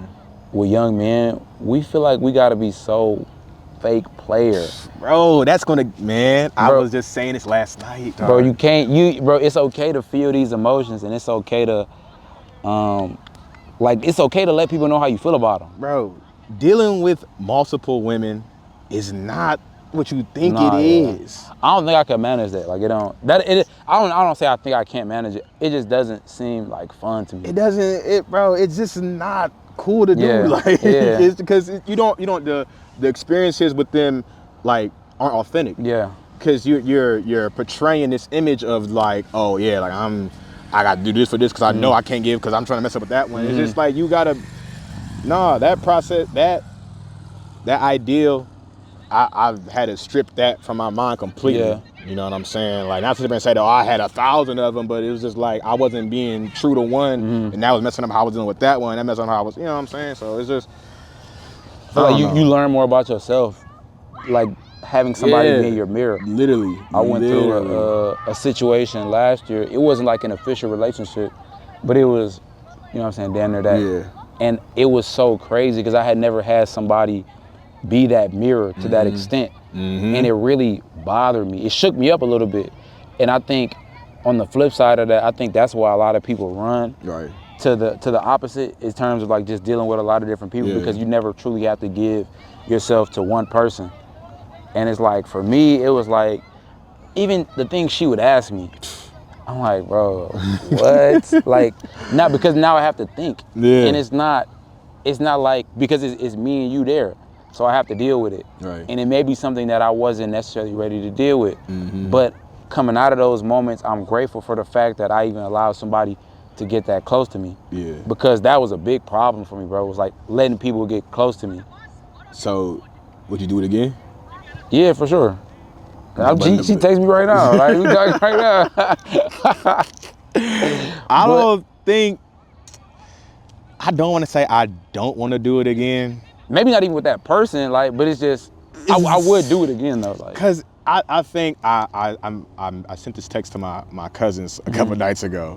With young men, we feel like we gotta be so fake player. Bro, that's gonna, man, I was just saying this last night, dog. Bro, it's okay to feel these emotions, and it's okay to, it's okay to let people know how you feel about them. Bro, dealing with multiple women is not what you think it is. I don't think I can manage that. Like, I don't say I think I can't manage it. It just doesn't seem like fun to me. Bro, it's just not cool to do. Like, it's because the experiences with them like aren't authentic. Because you're portraying this image of like, oh yeah, like I got to do this for this because I know I can't give because I'm trying to mess up with that one. It's just like you gotta, that process, that ideal, I've had to strip that from my mind completely. You know what I'm saying? Like, not to sit there and say that I had 1,000 of them, but it was just like I wasn't being true to one, and that was messing up how I was dealing with that one. That messing up how I was, you know what I'm saying? So it's just, I feel like you learn more about yourself, like having somebody be in your mirror. Literally. I went through a situation last year. It wasn't like an official relationship, but it was, you know what I'm saying, damn near that. And it was so crazy because I had never had somebody be that mirror to that extent. And it really bothered me. It shook me up a little bit. And I think on the flip side of that, I think that's why a lot of people run to the opposite in terms of like just dealing with a lot of different people, because you never truly have to give yourself to one person. And it's like, for me, it was like, even the things she would ask me, I'm like, bro, what? Like, not because now I have to think. And it's not like, because it's me and you there. So I have to deal with it. And it may be something that I wasn't necessarily ready to deal with. But coming out of those moments, I'm grateful for the fact that I even allowed somebody to get that close to me. Because that was a big problem for me, bro. It was like letting people get close to me. So, would you do it again? Yeah, for sure. She texts me right now. Like, we talking right now. I don't want to say I don't want to do it again. Maybe not even with that person, like, but it's just, I would do it again though. Like, cause I think I sent this text to my cousins a couple nights ago,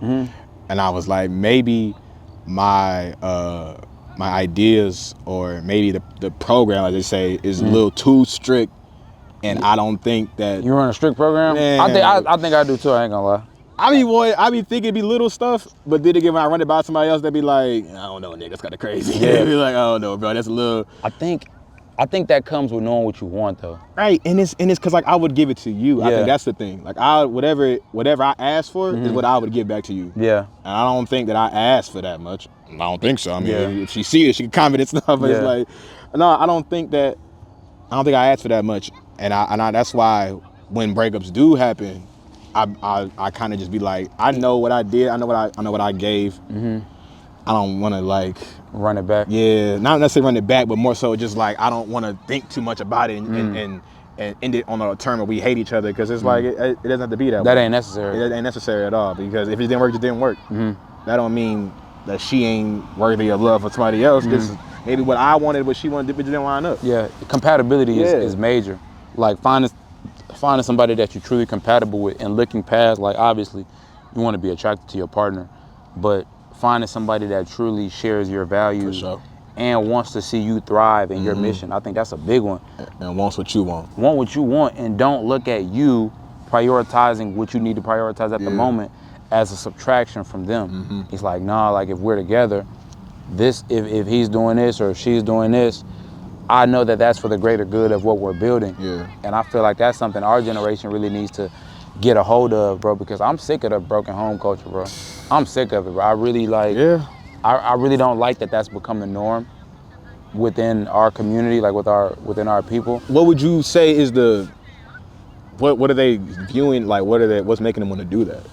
and I was like, maybe my ideas, or maybe the program, as they say, is a little too strict. And I don't think that you run a strict program. Man, I think I do too. I ain't gonna lie. I be thinking it'd be little stuff, but then again, when I run it by somebody else, they'd be like, I don't know, nigga, that's kind of crazy. They'd be like, I don't know, bro, that's a little. I think that comes with knowing what you want, though. Right, and it's because like I would give it to you. I think that's the thing. Like whatever I ask for is what I would give back to you. Yeah. And I don't think that I asked for that much. I don't think so. I mean, if she see it, she can comment and stuff. But it's like, no, I don't think I asked for that much. And I that's why when breakups do happen, I kind of just be like, I know what I did, I know what I gave. I don't want to like run it back. Yeah, not necessarily run it back, but more so just like I don't want to think too much about it and end it on a term where we hate each other, because it's like it doesn't have to be that way. That ain't necessary. It ain't necessary at all, because if it didn't work, it didn't work. That don't mean that she ain't worthy of love for somebody else. Just maybe what I wanted, what she wanted, it didn't line up. Yeah, compatibility is major. Like finding somebody that you're truly compatible with, and looking past, like, obviously you want to be attracted to your partner, but finding somebody that truly shares your values and wants to see you thrive in your mission. I think that's a big one. And wants what you want. Want what you want, and don't look at you prioritizing what you need to prioritize at the moment as a subtraction from them. It's like, nah, like if we're together, this if he's doing this or she's doing this, I know that that's for the greater good of what we're building. And I feel like that's something our generation really needs to get a hold of, bro, because I'm sick of the broken home culture, bro. I'm sick of it, bro. I really like, I really don't like that that's become the norm within our community, like within our people. What would you say is what are they viewing, like what's making them want to do that?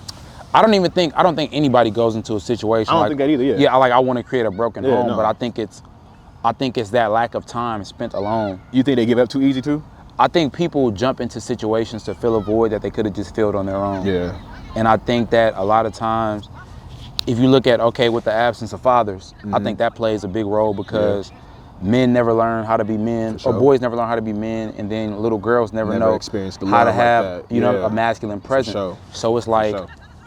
I don't think anybody goes into a situation. I don't think that either, Yeah, I want to create a broken home, but I think it's that lack of time spent alone. You think they give up too easy too? I think people jump into situations to fill a void that they could have just filled on their own. And I think that a lot of times, if you look at, with the absence of fathers, I think that plays a big role, because men never learn how to be men, or boys never learn how to be men, and then little girls never know how to have, a masculine presence. So it's like,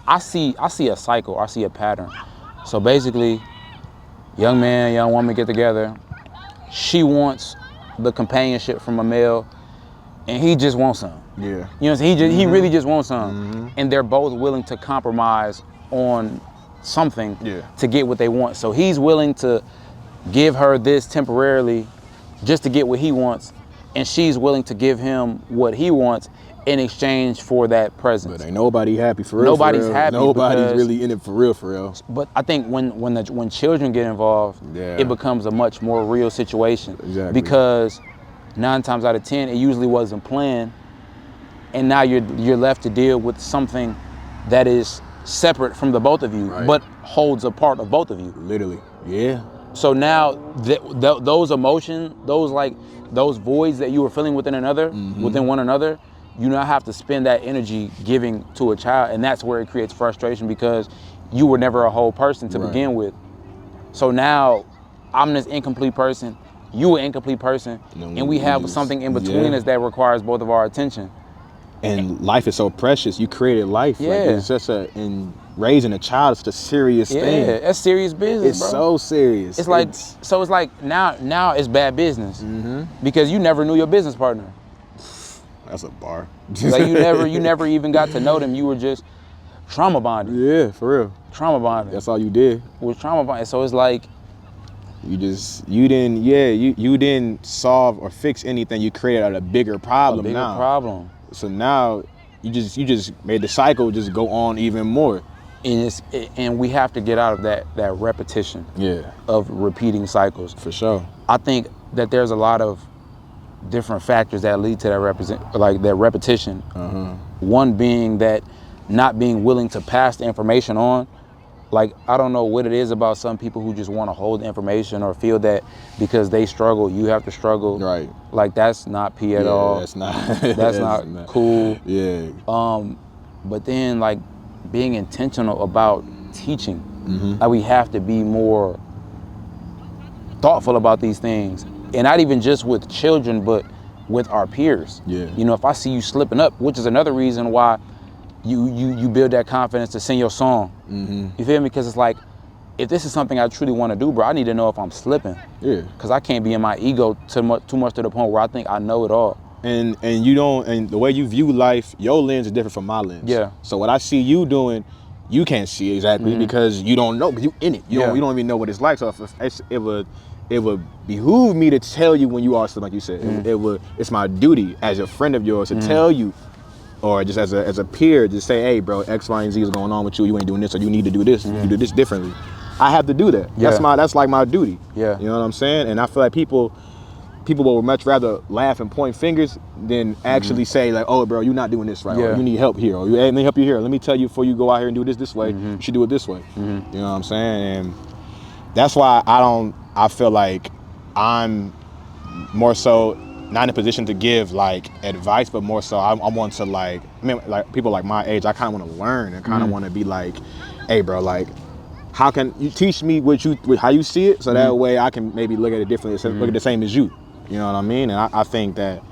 I see a cycle, I see a pattern. So basically, young man, young woman get together. She wants the companionship from a male, and he just wants some. You know what I'm saying? He really just wants some. And they're both willing to compromise on something to get what they want. So he's willing to give her this temporarily just to get what he wants, and she's willing to give him what he wants in exchange for that presence. But ain't nobody happy for real. Nobody's happy. Nobody's really in it for real. But I think when children get involved, it becomes a much more real situation. Because 9 times out of 10, it usually wasn't planned, and now you're left to deal with something that is separate from the both of you, but holds a part of both of you. Literally, So now those emotions, those voids that you were feeling within one another, you now have to spend that energy giving to a child, and that's where it creates frustration, because you were never a whole person to begin with. So now I'm this incomplete person, you an incomplete person, and we have something in between us that requires both of our attention. And life is so precious. You created life. Like, it's just and raising a child is a serious thing. Yeah, that's serious business, It's bro. so serious. It's like, so it's like now it's bad business because you never knew your business partner. That's a bar. Like you never even got to know them. You were just trauma bonded. Yeah, for real. Trauma bonded. That's all you did. Was trauma bonded. So it's like you didn't solve or fix anything. You created a bigger problem. So now you just made the cycle just go on even more. And we have to get out of that repetition. Yeah. Of repeating cycles. For sure. I think that there's a lot of different factors that lead to that repetition. One being that not being willing to pass the information on. Like, I don't know what it is about some people who just want to hold the information or feel that because they struggle, you have to struggle. Right. Like, that's not P at all. That's not. That's not cool. Yeah. But then, like, being intentional about teaching. Like, we have to be more thoughtful about these things. And not even just with children, but with our peers. Yeah. You know, if I see you slipping up, which is another reason why you build that confidence to sing your song. You feel me? Because it's like, if this is something I truly want to do, bro, I need to know if I'm slipping. Yeah. Because I can't be in my ego too much to the point where I think I know it all. And you don't, and the way you view life, your lens is different from my lens. Yeah. So what I see you doing, you can't see exactly because you don't know, because you in it. You don't even know what it's like. So it would behoove me to tell you when you are slipping, like you said. It's my duty as a friend of yours to tell you, or just as a peer, just say, hey, bro, X, Y, and Z is going on with you. You ain't doing this, or you need to do this. You do this differently. I have to do that. Yeah. That's like my duty. Yeah. You know what I'm saying? And I feel like people will much rather laugh and point fingers than actually say, like, oh, bro, you're not doing this right. Or you need help here. Or let me help you here. Let me tell you before you go out here and do this way, you should do it this way. You know what I'm saying? And that's why I feel like I'm more so not in a position to give like advice, but more so I want to like people like my age, I kind of want to learn and kind of want to be like, hey, bro, like, how can you teach me how you see it, so that way I can maybe look at it differently, look at the same as you. You know what I mean? And I think that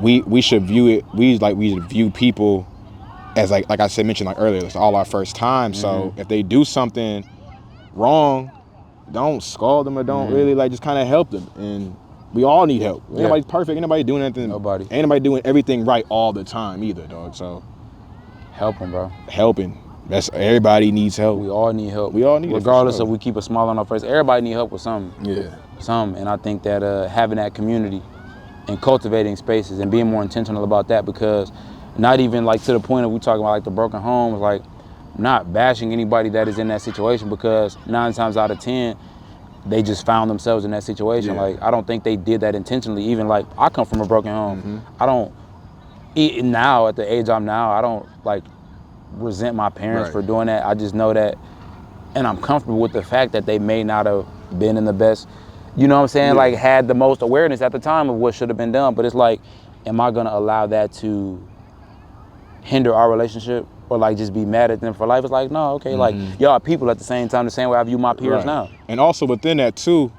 we should view it. We should view people as like I said, mentioned like earlier. It's all our first time. So if they do something wrong, don't scold them or don't really like, just kind of help them. And we all need help. Ain't nobody's perfect. Ain't nobody doing anything. Nobody. Ain't nobody doing everything right all the time either, dog. So helping, bro. Helping. Everybody needs help. We all need help. We all need it. Regardless if we keep a smile on our face, everybody need help with something. Yeah. And I think that having that community and cultivating spaces and being more intentional about that, because not even like to the point of we talking about like the broken homes, like not bashing anybody that is in that situation, because 9 times out of 10, they just found themselves in that situation. Yeah. Like, I don't think they did that intentionally. Even like, I come from a broken home. I don't, now at the age I'm now, I don't like resent my parents for doing that. I just know that, and I'm comfortable with the fact that they may not have been in the best, you know what I'm saying? Like, had the most awareness at the time of what should have been done. But it's like, am I gonna allow that to hinder our relationship, or like just be mad at them for life? It's like, no, okay, like y'all are people at the same time, the same way I view my peers now. And also within that too,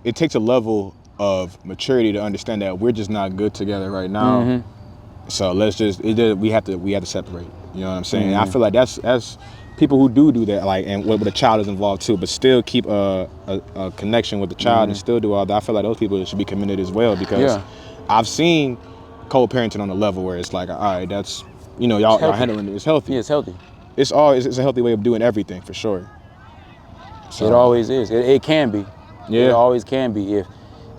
it takes a level of maturity to understand that we're just not good together right now. So we have to separate. You know what I'm saying? And I feel like that's people who do that, like, and with a child is involved too, but still keep a connection with the child and still do all that. I feel like those people should be committed as well, because I've seen co-parenting on a level where it's like, all right, that's, you know, y'all handling it. It's healthy. Yeah, it's healthy. It's a healthy way of doing everything, for sure. So, it always is. It can be. Yeah. It always can be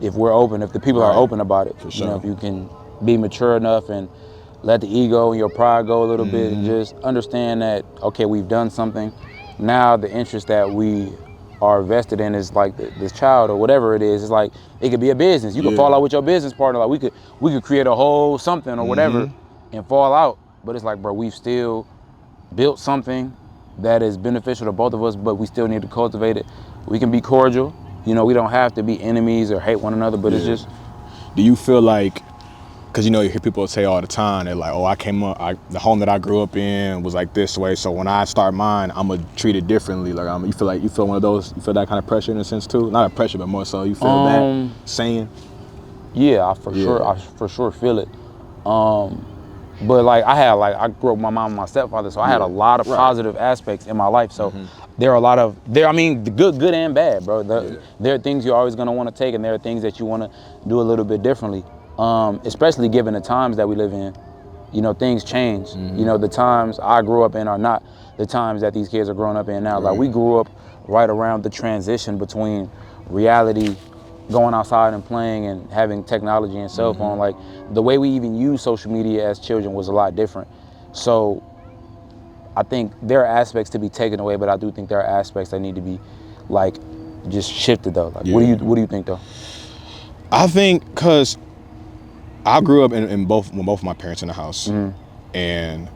if we're open, if the people are open about it. For sure. You know, if you can be mature enough and let the ego and your pride go a little bit, and just understand that, okay, we've done something. Now the interest that we are vested in is like this child or whatever it is. It's like, it could be a business. You could fall out with your business partner. Like, we could create a whole something or whatever and fall out. But it's like, bro, we've still built something that is beneficial to both of us, but we still need to cultivate it. We can be cordial. You know, we don't have to be enemies or hate one another, but it's just. Do you feel like, because, you know, you hear people say all the time, they're like, oh, the home that I grew up in was like this way, so when I start mine, I'm gonna treat it differently. Like, you feel one of those, you feel that kind of pressure in a sense too? Not a pressure, but more so you feel that saying? Yeah, I for sure feel it. But like I grew up with my mom and my stepfather, so I had a lot of positive aspects in my life. So there are a lot of the good and bad, bro. There are things you're always gonna want to take, and there are things that you want to do a little bit differently. Especially given the times that we live in, you know, things change. You know, the times I grew up in are not the times that these kids are growing up in now. Like we grew up right around the transition between reality, going outside and playing, and having technology and cell phone. Like the way we even use social media as children was a lot different. So I think there are aspects to be taken away, but I do think there are aspects that need to be like just shifted though. Like what do you think though? I think because I grew up with both of my parents in the house, and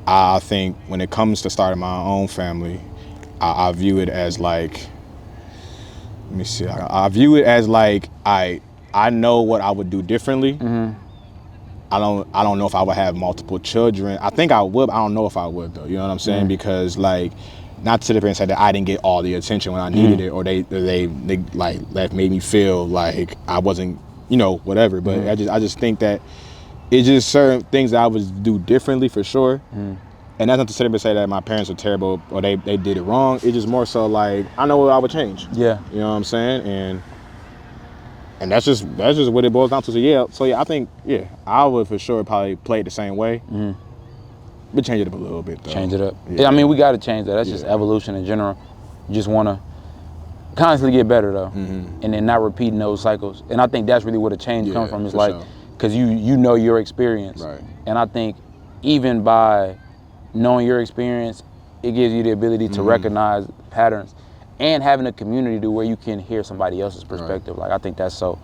I think when it comes to starting my own family, I view it as like, let me see. I view it as like I know what I would do differently. I don't know if I would have multiple children. I think I would. I don't know if I would though. You know what I'm saying? Because like, not to sit there and say that I didn't get all the attention when I needed it, or they like that made me feel like I wasn't, you know, whatever. But I just think that it's just certain things that I would do differently for sure. And that's not to sit there and say that my parents are terrible or they did it wrong. It's just more so like I know what I would change. Yeah. You know what I'm saying? And that's just what it boils down to. So yeah, I think I would for sure probably play it the same way. But change it up a little bit though. Change it up. Yeah, I mean we gotta change that. That's just evolution in general. You just wanna constantly get better though. And then not repeating those cycles. And I think that's really where the change comes from. It's like, cause you know your experience. Right. And I think even by knowing your experience, it gives you the ability to recognize patterns and having a community to where you can hear somebody else's perspective. Like I think that's so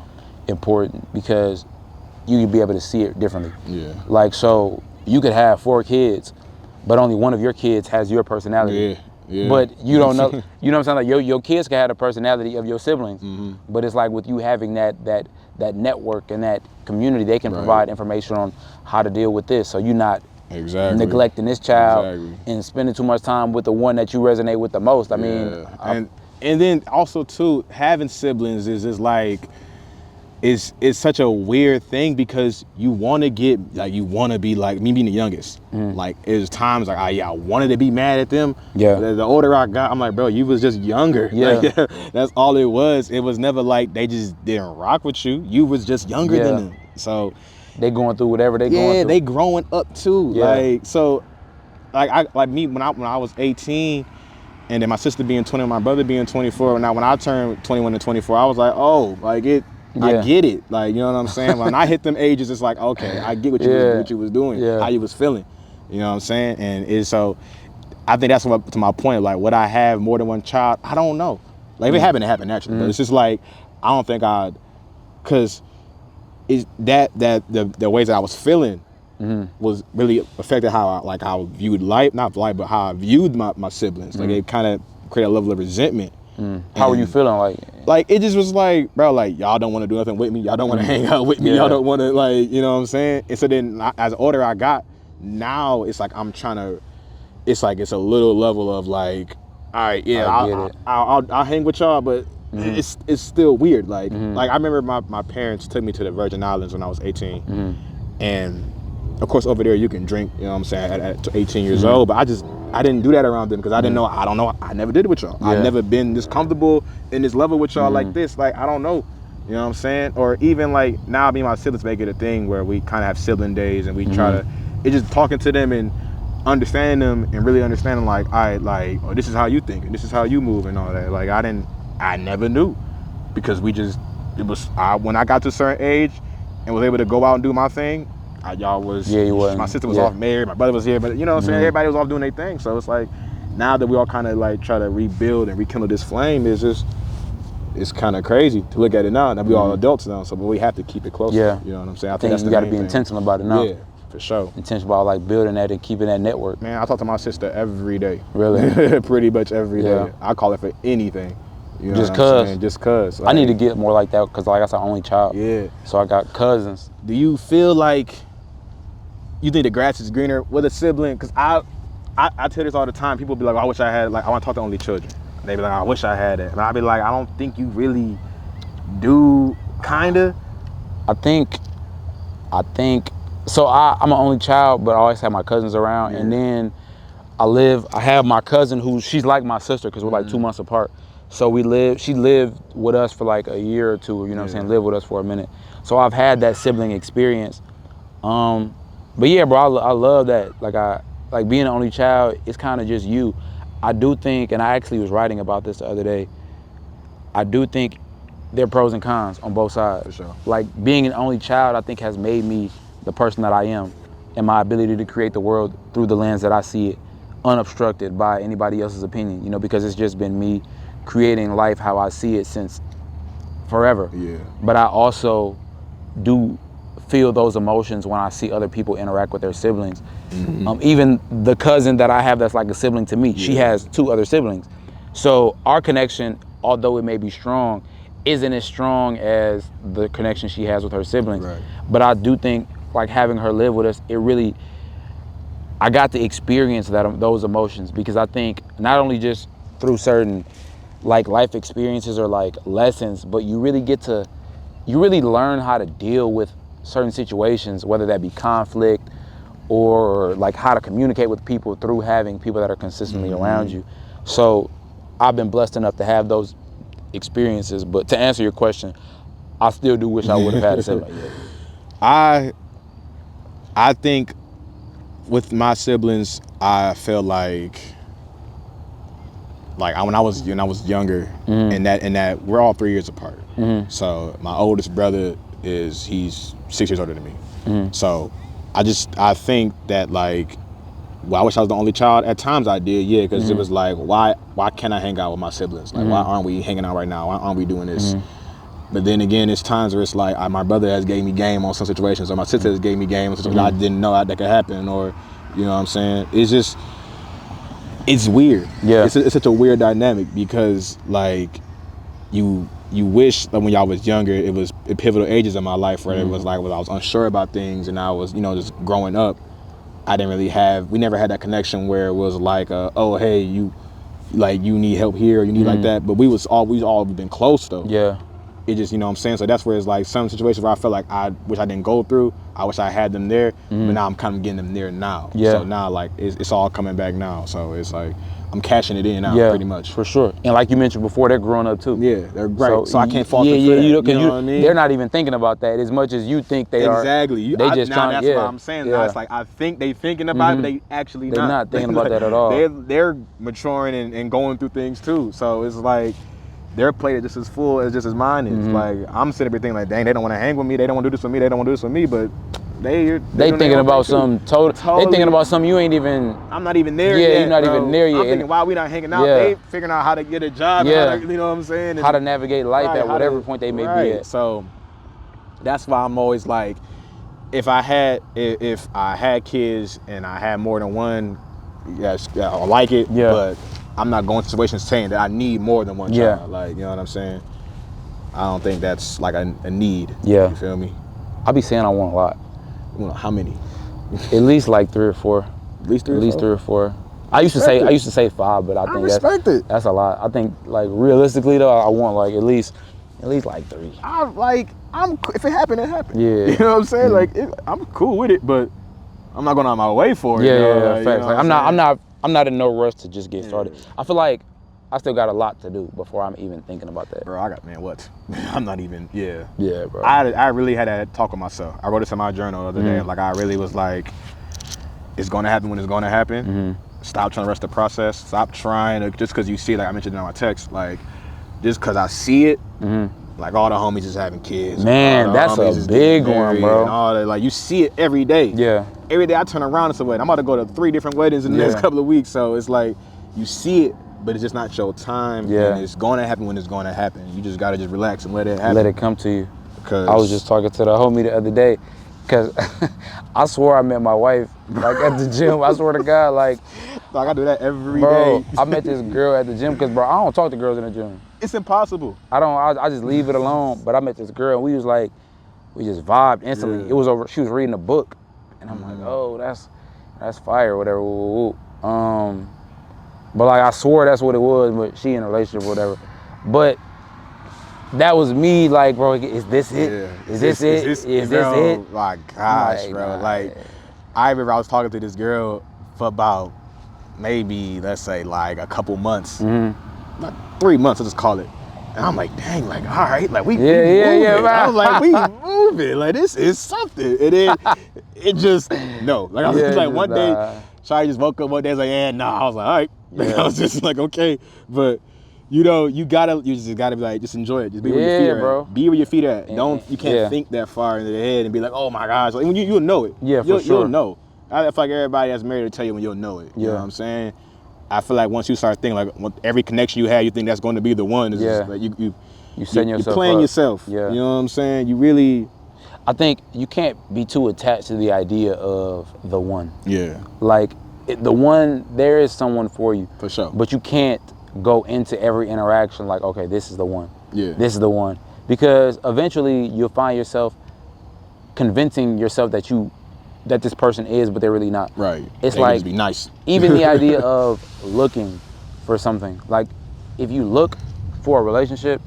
important because you can be able to see it differently. Yeah. Like so you could have 4 kids, but only one of your kids has your personality. Yeah. But you don't know, you know what I'm saying? Like your kids can have the personality of your siblings, but it's like with you having that network and that community, they can provide information on how to deal with this. So you're not neglecting this child and spending too much time with the one that you resonate with the most. I mean, and then also too, having siblings is just like, it's such a weird thing because you want to be like me being the youngest. Like there's times like I wanted to be mad at them. The older I got, I'm like, bro, you was just younger. Like, that's all it was. It was never like they just didn't rock with you. You was just younger than them. So they going through whatever they going through. Yeah, they growing up too. Like so, like me when I was 18, and then my sister being 20, and my brother being 24. Now when I turned 21 and 24, I was like, oh, like it. I get it. Like, you know what I'm saying? When I hit them ages, it's like, okay, I get what you was doing, how you was feeling. You know what I'm saying? And it's so, I think that's what, to my point. Like, would I have more than one child? I don't know. Like, if it happened, it happened naturally. But it's just like, I don't think because is the ways that I was feeling was really affected how I viewed life, not life, but how I viewed my siblings. Like it kind of created a level of resentment. How were you feeling? Like it just was like, bro, like y'all don't want to do nothing with me. Y'all don't want to hang out with me. Y'all don't want to, like, you know what I'm saying? And so then as older I got, now it's like I'm trying to, it's like it's a little level of like, all right, I'll hang with y'all, but it's still weird. Like I remember my parents took me to the Virgin Islands when I was 18, and of course over there you can drink, you know what I'm saying, at 18 years old, but I didn't do that around them because I didn't know. I never did it with y'all. I've never been this comfortable in this level with y'all like this. Like I don't know, you know what I'm saying? Or even like now, me and my siblings make it a thing where we kind of have sibling days and we try to. It's just talking to them and understanding them and really understanding like, all right, like, oh, this is how you think and this is how you move and all that. Like I never knew because when I got to a certain age and was able to go out and do my thing. Y'all was, my sister was off married, my brother was here, but you know what I'm saying, everybody was off doing their thing. So it's like, now that we all kind of like try to rebuild and rekindle this flame, it's kind of crazy to look at it now. That we all adults now, but we have to keep it close. You know what I'm saying? I think that's you got to be intentional about it now. Yeah, for sure. Intentional about like building that and keeping that network. Man, I talk to my sister every day. Really? Pretty much every day. I call it for anything. You know just cause. Like, I need to get more like that because like I said, I'm only child. Yeah. So I got cousins. Do you feel like you think the grass is greener with a sibling? Because I tell this all the time. People be like, I wish I had, like, I want to talk to only children. They be like, I wish I had that. And I be like, I don't think you really do, kinda. I think So I'm an only child, but I always have my cousins around. And then I have my cousin who, she's like my sister because we're like 2 months apart. So she lived with us for like a year or two, you know what I'm saying, lived with us for a minute. So I've had that sibling experience. But yeah, bro, I love that. Like being an only child, it's kind of just you. I do think, and I actually was writing about this the other day, I do think there are pros and cons on both sides. For sure. Like being an only child, I think has made me the person that I am, and my ability to create the world through the lens that I see it, unobstructed by anybody else's opinion, you know, because it's just been me creating life how I see it since forever. Yeah. But I also do feel those emotions when I see other people interact with their siblings. Even the cousin that I have that's like a sibling to me, she has 2 other siblings. So our connection, although it may be strong, isn't as strong as the connection she has with her siblings. Right. But I do think like having her live with us, I got to experience those emotions, because I think not only just through certain like life experiences or like lessons, but you really learn how to deal with certain situations, whether that be conflict or like how to communicate with people through having people that are consistently around you. So I've been blessed enough to have those experiences. But to answer your question, I still do wish I would have had a sibling. I think with my siblings, I felt like when I was younger, and that we're all 3 years apart. So my oldest brother he's 6 years older than me. So I think that like, well, I wish I was the only child. At times I did, yeah, because it was like, why can't I hang out with my siblings? Like, why aren't we hanging out right now? Why aren't we doing this? But then again, it's times where it's like my brother has gave me game on some situations, or my sister has gave me game on situations I didn't know that could happen, or you know what I'm saying? It's weird. Yeah. It's such a weird dynamic, because like you wish that when y'all was younger, it was pivotal ages of my life where it was like, when I was unsure about things and I was, just growing up, we never had that connection where it was like, oh, hey, you need help here, or you need like that. But we all been close though. Yeah. It just, you know what I'm saying? So that's where it's like some situations where I felt like I wish I didn't go through. I wish I had them there, but now I'm kind of getting them there now. Yeah. So now like it's all coming back now. So it's like I'm cashing it in now, pretty much. For sure. And like you mentioned before, they're growing up too. Yeah, they're right. So I can't fault them for that. You know what I mean? They're not even thinking about that as much as you think they are. Exactly. They just trying. That's what I'm saying. Now it's like I think they thinking about it, but they actually they're not thinking about that at all. They're maturing and going through things too. So it's like their plate is just as full as mine is. Like I'm sitting there thinking like, dang, they don't want to hang with me. They don't want to do this with me. They don't want to do this with me. But they thinking about something totally. They thinking about something you ain't even. I'm not even there yet. Yeah, you're not even there yet. I'm thinking, why we not hanging out? They figuring out how to get a job. Yeah. And how to, you know what I'm saying? And how to navigate life at whatever point they may be at. So that's why I'm always like, if I had kids and I had more than one, yes, I like it. Yeah. But I'm not going to situations saying that I need more than one child. Like, you know what I'm saying? I don't think that's like a need. Yeah. You feel me? I be saying I want a lot. How many? At least like 3 or 4. At least 3 or 4? I used to say 5, but I think that's a lot. I think like realistically though, I want like at least like 3. If it happened, it happened. Yeah. You know what I'm saying? Like I'm cool with it, but I'm not going out my way for it. Yeah, facts. Like I'm not in no rush to just get started. I feel like I still got a lot to do before I'm even thinking about that. Bro, what? I'm not even, Yeah, bro. I really had to talk with myself. I wrote this in my journal the other day. Like, I really was like, it's going to happen when it's going to happen. Stop trying to rush the process. Stop trying to, just because you see it, like I mentioned in my text, like, just because I see it, like all the homies is having kids. Man, that's a big one, bro. And all that, like, you see it every day. Yeah. Every day I turn around and say, wait, I'm about to go to 3 different weddings in the next couple of weeks. So it's like, you see it, but it's just not your time. Yeah. And it's going to happen when it's going to happen. You just got to just relax and let it happen. Let it come to you. I was just talking to the homie the other day, because I swore I met my wife, like, at the gym. I swear to God, like. I do that every bro, day. I met this girl at the gym, because, bro, I don't talk to girls in the gym. It's impossible. I just leave it alone. But I met this girl, and we just vibed instantly. Yeah. It was over, she was reading a book. And I'm like, oh, that's fire, or whatever. Woo, woo. But like I swore that's what it was, but she in a relationship or whatever. But that was me. Like, bro, is this it? Yeah. Is this it? Is this it? My gosh, Like, bro. nah. Like, I remember I was talking to this girl for about maybe, let's say, like a couple months, like 3 months, let's just call it. And I'm like, dang, like, all right, like we moving. I was like, we moving. Like, this is something. And then it just, no. Like, I was like, one day, Shawty just woke up one day, was like, yeah, nah. I was like, all right. Like, I was just like, okay. But, you know, you just gotta be like, just enjoy it. Just be where your feet are bro. at. Be where your feet are at. You can't think that far into the head and be like, oh my gosh. Like, you'll know it. Yeah, for sure. You'll know. I feel like everybody that's married will tell you when you'll know it. You know what I'm saying? I feel like once you start thinking like every connection you have, you think that's going to be the one. It's just like you setting yourself. You're playing yourself. Yeah. You know what I'm saying? You really. I think you can't be too attached to the idea of the one. Yeah. Like the one, there is someone for you. For sure. But you can't go into every interaction like, okay, this is the one. Yeah. This is the one, because eventually you'll find yourself convincing yourself that this person is, but they're really not. Right. It's they like just be nice. Even the idea of looking for something. Like if you look for a relationship,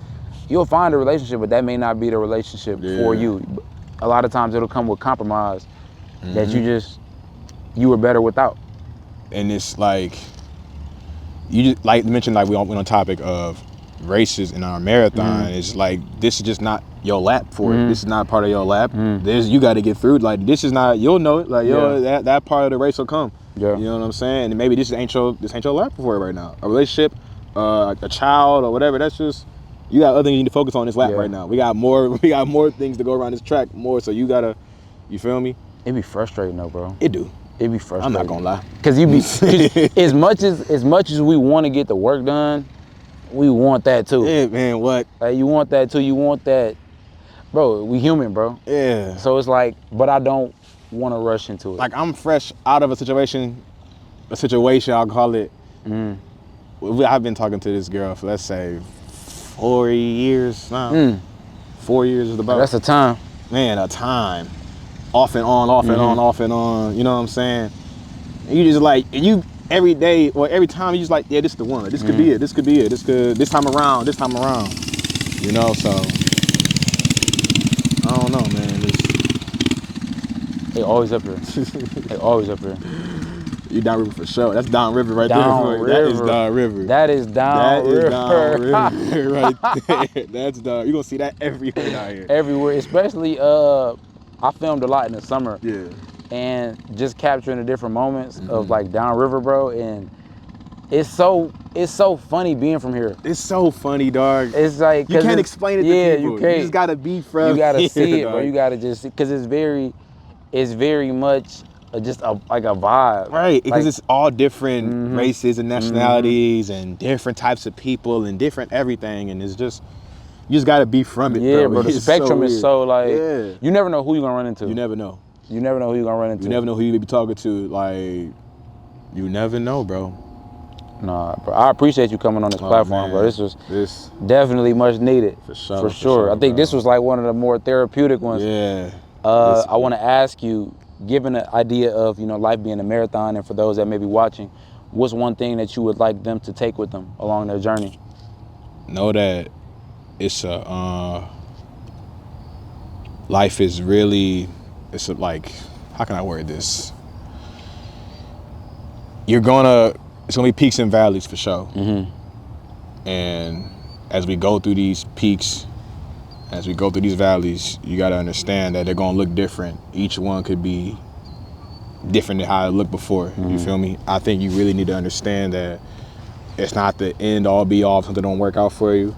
you'll find a relationship, but that may not be the relationship for you. A lot of times it'll come with compromise that you were better without. And it's like, you just like mentioned, like we went on topic of races in our marathon. It's like, this is just not your lap for it. This is not part of your lap. You got to get through. Like, this is not, you'll know it. Like, that part of the race will come. Yeah. You know what I'm saying? And maybe this ain't your lap for it right now. A relationship, a child, or whatever. That's just, you got other things you need to focus on this lap right now. We got more things to go around this track, more. So you gotta, you feel me? It'd be frustrating though, bro. It do. It'd be frustrating. I'm not gonna lie. Cause you be as much as we want to get the work done, we want that too. Yeah, man. What? Like, you want that too. You want that, bro. We human, bro. Yeah. So it's like, but I don't want to rush into it. Like, I'm fresh out of a situation. I'll call it. I've been talking to this girl for, let's say, 4 years now. 4 years is about. That's a time. Man, a time. Off and on, off and on, off and on. You know what I'm saying? And you just like, every day or every time you just like, yeah, this is the one. This could be it. This could be it. This time around. You know, so I don't know, man. They always up here. They always up here. You downriver for sure. That's downriver right downriver. there. That is downriver. That is downriver. That is downriver right there. That's down. You're gonna see that everywhere out here. Everywhere, especially I filmed a lot in the summer. Yeah. And just capturing the different moments of like downriver, bro. And it's so funny being from here. It's so funny, dog. It's like, you can't explain it to people. You can't. You just gotta be from. You gotta here, see it, dog. bro. You gotta just see, because it's very much just like a vibe. Right, because like, it's all different races and nationalities and different types of people and different everything, and it's just, you just gotta be from it. Yeah, bro. The spectrum is so like, you never know who you're gonna run into. You never know. You never know who you're gonna run into. You never know who you be talking to. Like, you never know, bro. Nah, bro. I appreciate you coming on this platform, man. bro. This was definitely much needed. For sure. For sure. I think this was like one of the more therapeutic ones. Yeah. I want to ask you, given the idea of, life being a marathon, and for those that may be watching, what's one thing that you would like them to take with them along their journey? Know that it's life is really, like, how can I word this? It's gonna be peaks and valleys for sure. And as we go through these peaks, as we go through these valleys, you gotta understand that they're gonna look different. Each one could be different than how it looked before. You feel me? I think you really need to understand that it's not the end all be all if something don't work out for you.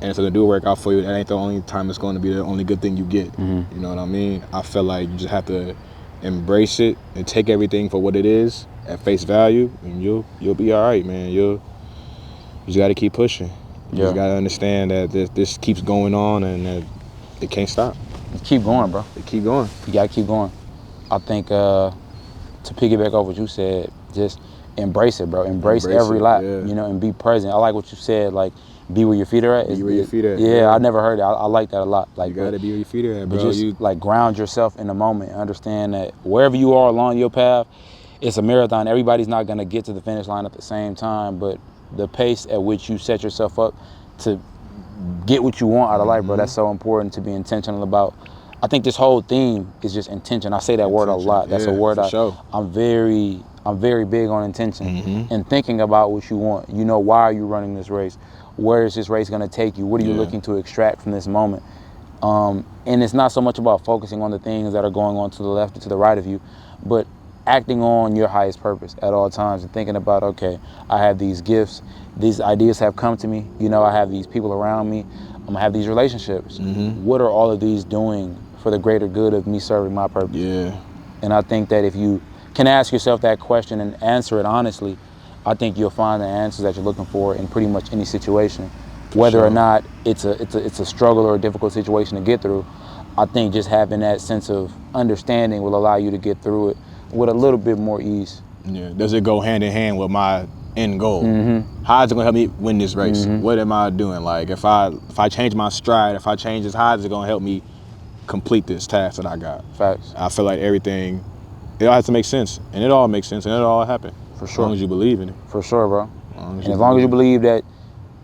And if something do work out for you, that ain't the only time it's going to be the only good thing you get. You know what I mean? I feel like you just have to embrace it and take everything for what it is at face value, and you'll be all right, man. You just got to keep pushing. You just got to understand that this keeps going on and that it can't stop. Keep going, bro. Keep going. You got to keep going. I think to piggyback off what you said, just embrace it, bro. Embrace every lap, and be present. I like what you said, like, be where your feet are at. Be where your feet are at. Yeah, I never heard it. I like that a lot. Like, you gotta be where your feet are at, bro. But just like ground yourself in the moment. Understand that wherever you are along your path, it's a marathon. Everybody's not gonna get to the finish line at the same time, but the pace at which you set yourself up to get what you want out of life, bro. That's so important to be intentional about. I think this whole theme is just intention. I say that word a lot. That's a word I'm very big on intention and thinking about what you want. You know, why are you running this race? Where is this race going to take you? What are you looking to extract from this moment? And it's not so much about focusing on the things that are going on to the left or to the right of you, but acting on your highest purpose at all times and thinking about, okay, I have these gifts, these ideas have come to me, you know, I have these people around me, I have these relationships. What are all of these doing for the greater good of me serving my purpose? Yeah. And I think that if you can ask yourself that question and answer it honestly, I think you'll find the answers that you're looking for in pretty much any situation. Whether or not it's a struggle or a difficult situation to get through, I think just having that sense of understanding will allow you to get through it with a little bit more ease. Yeah. Does it go hand in hand with my end goal? How is it gonna help me win this race? What am I doing? Like if I change my stride, if I change this, how is it gonna help me complete this task that I got? Facts. I feel like everything, it all has to make sense, and it all makes sense, and it all happen. For As sure. long as you believe in it. For sure, bro. And as long as you believe that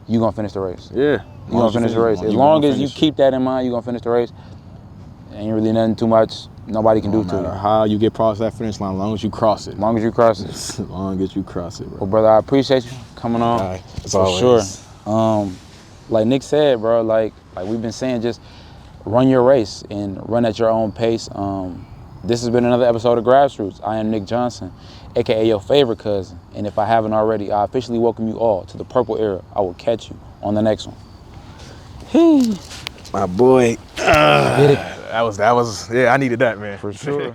you're gonna finish the race. Yeah. You're gonna finish the race. As long as you keep that in mind, you're gonna finish the race. Ain't really nothing too much nobody can do to you. No matter how you get across that finish line, as long as you cross it. As long as you cross it. As long as you cross it, bro. Well, brother, I appreciate you coming on. Right. For sure. Like Nick said, bro, like we've been saying, just run your race and run at your own pace. This has been another episode of Grassroots. I am Nick Johnson, aka your favorite cousin. And if I haven't already, I officially welcome you all to the Purple Era. I will catch you on the next one. My boy. That was, yeah, I needed that, man. For sure.